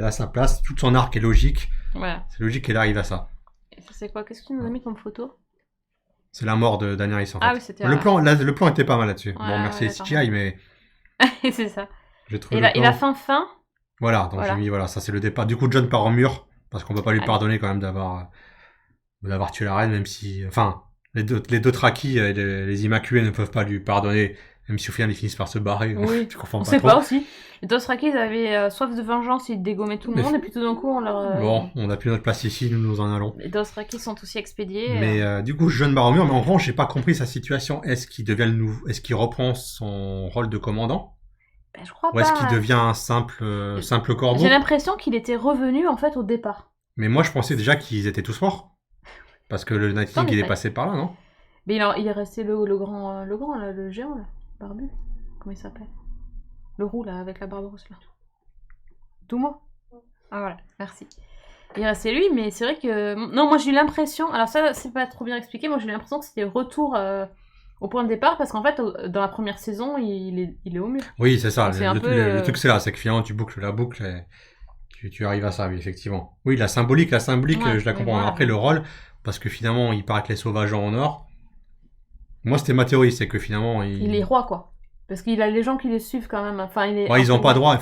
a sa place, tout son arc est logique. Voilà. C'est logique qu'elle arrive à ça. Et ça, c'est quoi? Qu'est-ce que tu nous as mis comme photo? C'est la mort de Daenerys, en fait. Ah oui, c'était. Le plan était pas mal là-dessus. Bon, Ouais, merci ouais, les CGI, mais c'est ça. j'ai trouvé Et le plan. la fin. Voilà, donc Voilà. j'ai mis, voilà, ça c'est le départ. Du coup, John part en mur, parce qu'on peut pas lui Allez. pardonner quand même d'avoir tué la reine, même si, enfin, les deux Trakis, les Immaculés ne peuvent pas lui pardonner, même si au final ils finissent par se barrer. Oui. Tu comprends On pas sait trop. pas aussi. Les Dothraki, ils avaient soif de vengeance, ils dégommaient tout le Mais- monde, et puis tout d'un coup, on leur. Bon, on a plus notre place ici, nous en allons. Les Dothraki sont aussi expédiés. Mais du coup, John part en mur, mais en revanche, j'ai pas compris sa situation. Est-ce qu'il reprend son rôle de commandant? Ben, je crois Ou est-ce pas. qu'il devient un simple corbeau? J'ai l'impression qu'il était revenu en fait au départ. Mais moi, je pensais déjà qu'ils étaient tous morts. Parce que le Night King, Attends, il mais est pas- passé par là, non? Mais il est resté le grand là, le géant là, barbu. Comment il s'appelle? Le roux là, avec la barbe rousse là. Doumo. Ah voilà, merci. Il est resté lui, mais c'est vrai que non, moi j'ai eu l'impression. Alors ça, c'est pas trop bien expliqué. Moi j'ai eu l'impression que c'était le retour au point de départ parce qu'en fait, dans la première saison, il est au mur. Oui, c'est ça. C'est un peu, Le truc, c'est là. C'est que finalement, tu boucles la boucle et tu arrives à ça, oui, effectivement. Oui, la symbolique, Ouais, je la mais comprends. voilà. Après, le rôle, parce que finalement, il part avec les sauvages en or. Moi, c'était ma théorie, c'est que finalement, Il est roi quoi. Parce qu'il a les gens qui le suivent quand même. Enfin, il est. Ouais, ils ont pas droit.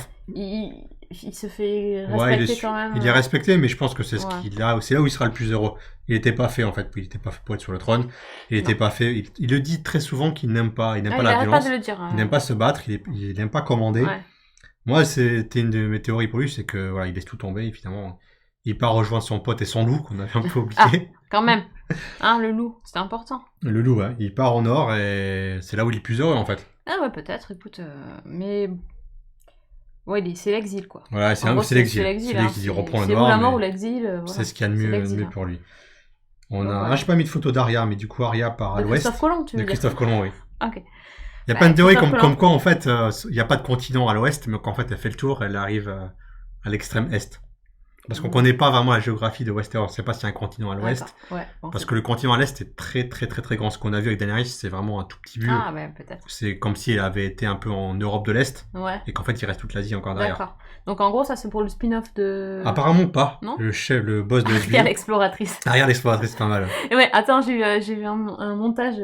Il se fait Ouais, respecter quand même. il est respecté, mais je pense que c'est Ouais. c'est là où il sera le plus heureux. Il était pas fait, en fait. Il était pas fait pour être sur le trône. Il était pas fait. Il le dit très souvent qu'il n'aime pas Ah, la il arrête violence. pas de le dire. Il n'aime pas se battre. Il n'aime pas commander. Ouais. Moi, c'était une de mes théories pour lui, c'est que voilà, il laisse tout tomber, et finalement, il part rejoindre son pote et son loup, qu'on avait un peu oublié. Quand même. Hein, le loup, c'était important. Le loup, ouais. Il part au nord, et c'est là où il est plus heureux, en fait. Ah ouais, peut-être, écoute. Mais. Ouais, c'est l'exil, quoi. Voilà, En gros, c'est l'exil. C'est l'exil, hein. Il reprend le C'est ou nord, la mort mais ou l'exil. Voilà. c'est ce qu'il y a de C'est mieux, l'exil, mieux hein. pour lui. On Donc, a, voilà. j'ai pas mis de photo d'Aria, mais du coup, Aria part à De l'ouest. Christophe Colomb, tu veux De dire. Christophe Colomb, oui. Ok. Il y a Bah, plein de théories Christophe comme Colomb. quoi, en fait, il n'y a pas de continent à l'ouest, mais qu'en fait, elle fait le tour, elle arrive à l'extrême est. Parce qu'on connaît pas vraiment la géographie de Westeros. On sait pas s'il y a un continent à l'ouest. D'accord, ouais. Bon, Parce c'est- que le continent à l'est est très, très, très, très grand. Ce qu'on a vu avec Daenerys, c'est vraiment un tout petit but. Ah, ouais, peut-être. C'est comme si elle avait été un peu en Europe de l'Est, Ouais. et qu'en fait, il reste toute l'Asie encore derrière. D'accord. Donc, en gros, ça, c'est pour le spin-off de. Apparemment pas. Non Le boss de Aria HBO. l'exploratrice. Arrière l'exploratrice, c'est pas mal. Et ouais, attends, j'ai vu un montage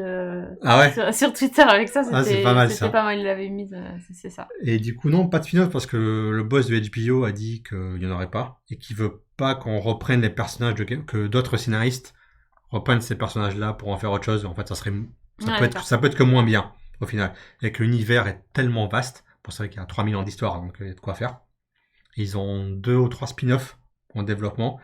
Ah ouais? sur Twitter avec ça. Ah, c'est pas mal, ça. C'était pas mal, il l'avait mise. C'est ça. Et du coup, non, pas de spin-off parce que le boss de HBO a dit qu'il n'y en aurait pas et qu'il veut pas qu'on reprenne les personnages que d'autres scénaristes reprennent ces personnages-là pour en faire autre chose. En fait, Ouais, ça peut être que moins bien au final. Et que l'univers est tellement vaste. Pour ça qu'il y a 3000 ans d'histoire, donc il y a de quoi faire. Ils ont 2 ou 3 spin-offs en développement.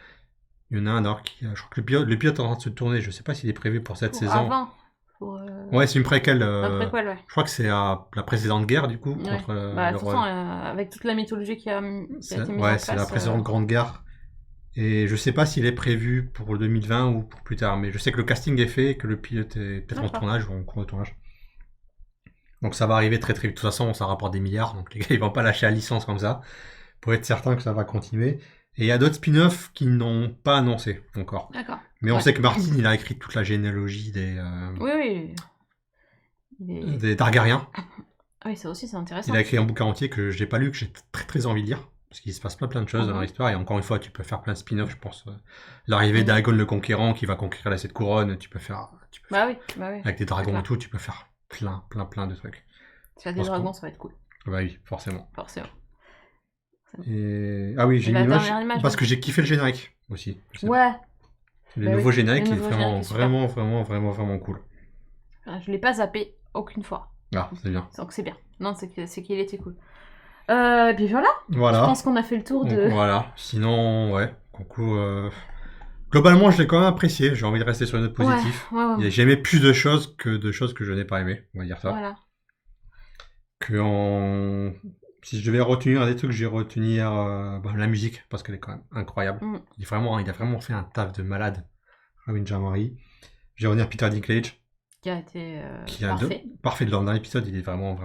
Il y en a un alors je crois que le pilote est en train de se tourner. Je sais pas s'il est prévu pour cette Pour saison. avant. Pour, Ouais, c'est une préquelle. après quoi, ouais. Je crois que c'est à la précédente guerre du coup Ouais. contre Bah, le de toute roi. façon, avec toute la mythologie qui a été mise en Ouais, place. c'est la précédente grande guerre. Et je sais pas s'il est prévu pour le 2020 ou pour plus tard, mais je sais que le casting est fait et que le pilote est peut-être en D'accord. tournage ou en cours de tournage. Donc ça va arriver très très vite. De toute façon, ça rapporte des milliards, donc les gars ils vont pas lâcher la licence comme ça, pour être certain que ça va continuer. Et il y a d'autres spin-offs qui n'ont pas annoncé encore. D'accord. Mais on Ouais. sait que Martin, il a écrit toute la généalogie Oui, oui. Il est... des Targaryens. Ah oui, ça aussi, c'est intéressant. Il a écrit un bouquin entier que j'ai pas lu, que j'ai très très envie de lire. Parce qu'il se passe plein de choses dans l'histoire. Et encore une fois, tu peux faire plein de spin-offs, je pense. L'arrivée d'Aegon le Conquérant qui va conquérir la 7 couronnes. Tu peux faire Bah oui. avec des dragons et tout, tu peux faire plein de trucs. Si y a des dragons, ça va être cool. Bah oui, forcément. Et... Ah oui, j'ai la une dernière image. Parce que j'ai kiffé le générique aussi. Ouais. Le nouveau générique est vraiment vraiment cool. Je l'ai pas zappé aucune fois. Ah, c'est bien. Donc c'est bien. Non, c'est qu'il était cool. Et puis voilà. Je pense qu'on a fait le tour de... Voilà. Sinon, ouais. Globalement, je l'ai quand même apprécié. J'ai envie de rester sur une note positive. Ouais. J'ai aimé plus de choses que je n'ai pas aimé. On va dire ça. Voilà. Si je devais retenir des trucs, j'ai retenu la musique, parce qu'elle est quand même incroyable. Il a vraiment fait un taf de malade, Ramin Djawadi. J'ai retenir Peter Dinklage. Qui a été parfait. Dans l'épisode, il est vraiment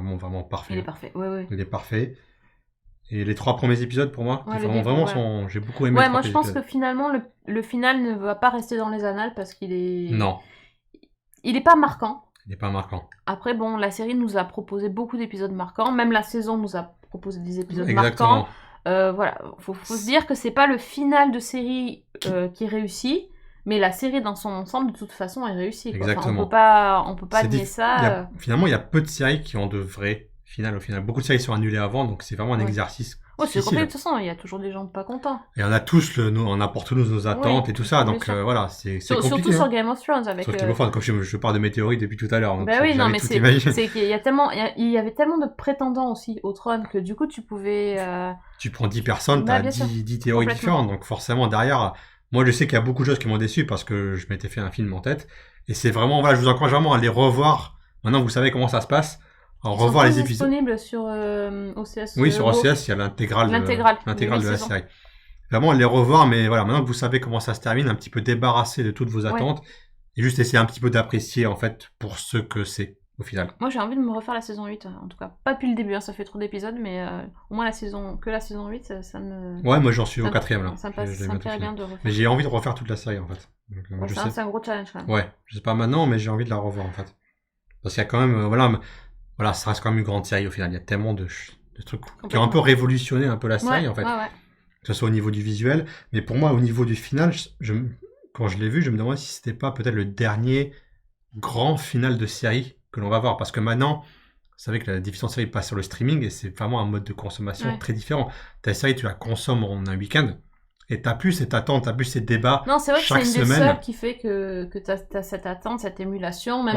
parfait. Il est parfait, ouais. Il est parfait. Et les 3 premiers épisodes, pour moi, j'ai beaucoup aimé. Ouais, moi je pense que finalement, le final ne va pas rester dans les annales parce qu'il est... Non. Il est pas marquant. Il n'est pas marquant. Après, bon, la série nous a proposé beaucoup d'épisodes marquants. Même la saison nous a proposé des épisodes marquants. Voilà, faut se dire que c'est pas le final de série qui réussit, mais la série dans son ensemble, de toute façon, est réussie. Exactement. Enfin, on peut pas nier ça. Finalement, il y a peu de séries qui ont de vrais finales au final. Beaucoup de séries sont annulées avant, donc c'est vraiment un exercice. C'est compliqué, de toute façon, il y a toujours des gens pas contents. Et on a tous on apporte tous nos attentes et tout ça, donc voilà, c'est compliqué. Surtout sur Game of Thrones. Sur Game of Thrones, comme je parle de météorites depuis tout à l'heure. Bah oui, non, mais c'est qu'il y a il y avait tellement de prétendants aussi au trône que du coup, tu pouvais... Tu prends 10 personnes, t'as 10 théories différentes, donc forcément, derrière... Moi, je sais qu'il y a beaucoup de choses qui m'ont déçu parce que je m'étais fait un film en tête. Et c'est vraiment, voilà, je vous encourage vraiment à les revoir. Maintenant, vous savez comment ça se passe. Alors, revoir les épisodes. Disponible sur OCS. Oui, sur OCS, il y a l'intégrale de la série. Vraiment, les revoir, mais voilà, maintenant que vous savez comment ça se termine, un petit peu débarrassé de toutes vos attentes. Et juste essayer un petit peu d'apprécier, en fait, pour ce que c'est, au final. Moi, j'ai envie de me refaire la saison 8, en tout cas. Pas depuis le début, ça fait trop d'épisodes, mais au moins la saison 8, ça me... Ouais, moi, j'en suis au 4e, là. Ça me plairait bien de refaire. Mais j'ai envie de refaire toute la série, en fait. Donc, c'est un gros challenge, quand même. Ouais, je sais pas maintenant, mais j'ai envie de la revoir, en fait. Parce qu'il y a quand même, voilà, ça reste quand même une grande série, au final. Il y a tellement de trucs qui ont un peu révolutionné un peu la série, en fait. Ouais. Que ce soit au niveau du visuel. Mais pour moi, au niveau du final, quand je l'ai vu, je me demandais si c'était pas peut-être le dernier grand final de série que l'on va voir. Parce que maintenant, vous savez que la diffusion de série passe sur le streaming et c'est vraiment un mode de consommation très différent. Ta série, tu la consommes en un week-end et t'as plus cette attente, t'as plus ces débats. Non, c'est vrai que chaque c'est une semaine. des seules qui fait que t'as cette attente, cette émulation, même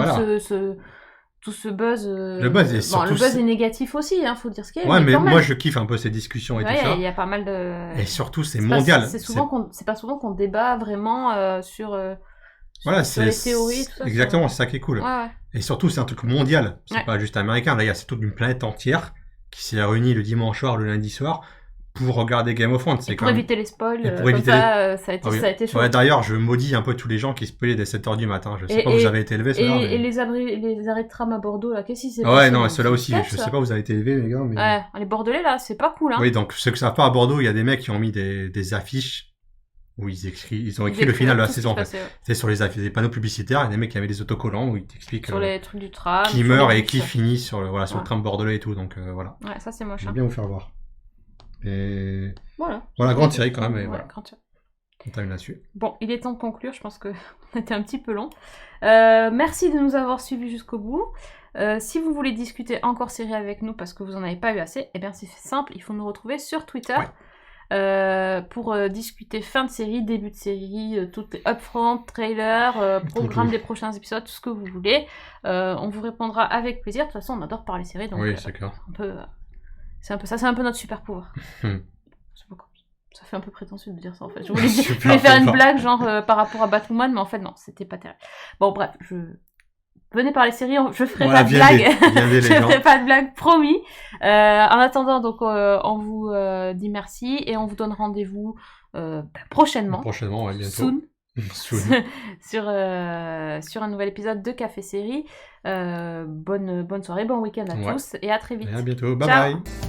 tout ce buzz. Le buzz est surtout... le buzz est négatif aussi, faut dire ce qu'il y a. Ouais, mais moi je kiffe un peu ces discussions et tout ça. Il y a pas mal de... Et surtout, c'est mondial. C'est pas souvent qu'on débat vraiment sur les théories, tout ça. Exactement, c'est ça qui est cool. Ouais. Et surtout, c'est un truc mondial. C'est pas juste américain. Là, c'est toute une planète entière qui s'est réunie le dimanche soir, le lundi soir, pour regarder Game of Thrones. Pour éviter les spoils. Ça a été chaud. Ouais, d'ailleurs, je maudis un peu tous les gens qui spoilaient dès 7h du matin. Je sais pas où vous avez été élevés, ceux-là. Et les arrêts de tram à Bordeaux, là, qu'est-ce qui s'est passé? Ouais, non, ceux-là aussi. Je sais pas où vous avez été élevés, les gars. Mais... Ouais, les Bordelais, là, c'est pas cool, hein. Oui, donc, ceux qui savent pas, à Bordeaux, il y a des mecs qui ont mis des affiches où ils ont écrit le final de la saison, en fait. C'est sur les affiches, des panneaux publicitaires, il y a des mecs qui avaient des autocollants où ils t'expliquent sur les trucs du tram, qui meurt et qui finit sur le tram bordelais et tout, donc voilà. Ouais, ça c'est moche. Je vais bien vous faire voir. Et voilà, grande série quand même, et voilà. Grande série. On termine là-dessus. Bon, il est temps de conclure, je pense qu'on était un petit peu long. Merci de nous avoir suivis jusqu'au bout. Si vous voulez discuter encore série avec nous parce que vous en avez pas eu assez, eh bien c'est simple, il faut nous retrouver sur Twitter. Pour discuter fin de série, début de série, tout upfront, trailer, programme des prochains épisodes, tout ce que vous voulez. On vous répondra avec plaisir. De toute façon, on adore parler série, donc oui, c'est clair. C'est un peu notre super pouvoir. Ça fait un peu prétentieux de dire ça en fait. Je voulais faire une blague genre par rapport à Batwoman, mais en fait non, c'était pas terrible. Bon bref, venez par les séries, je ferai pas de blague. Je ferai pas de blague, promis. En attendant, donc, on vous dit merci et on vous donne rendez-vous prochainement. Prochainement, ouais, bientôt. Soon. Soon. sur un nouvel épisode de Café Série. Bonne soirée, bon week-end à tous et à très vite. Et à bientôt. Bye Ciao. bye.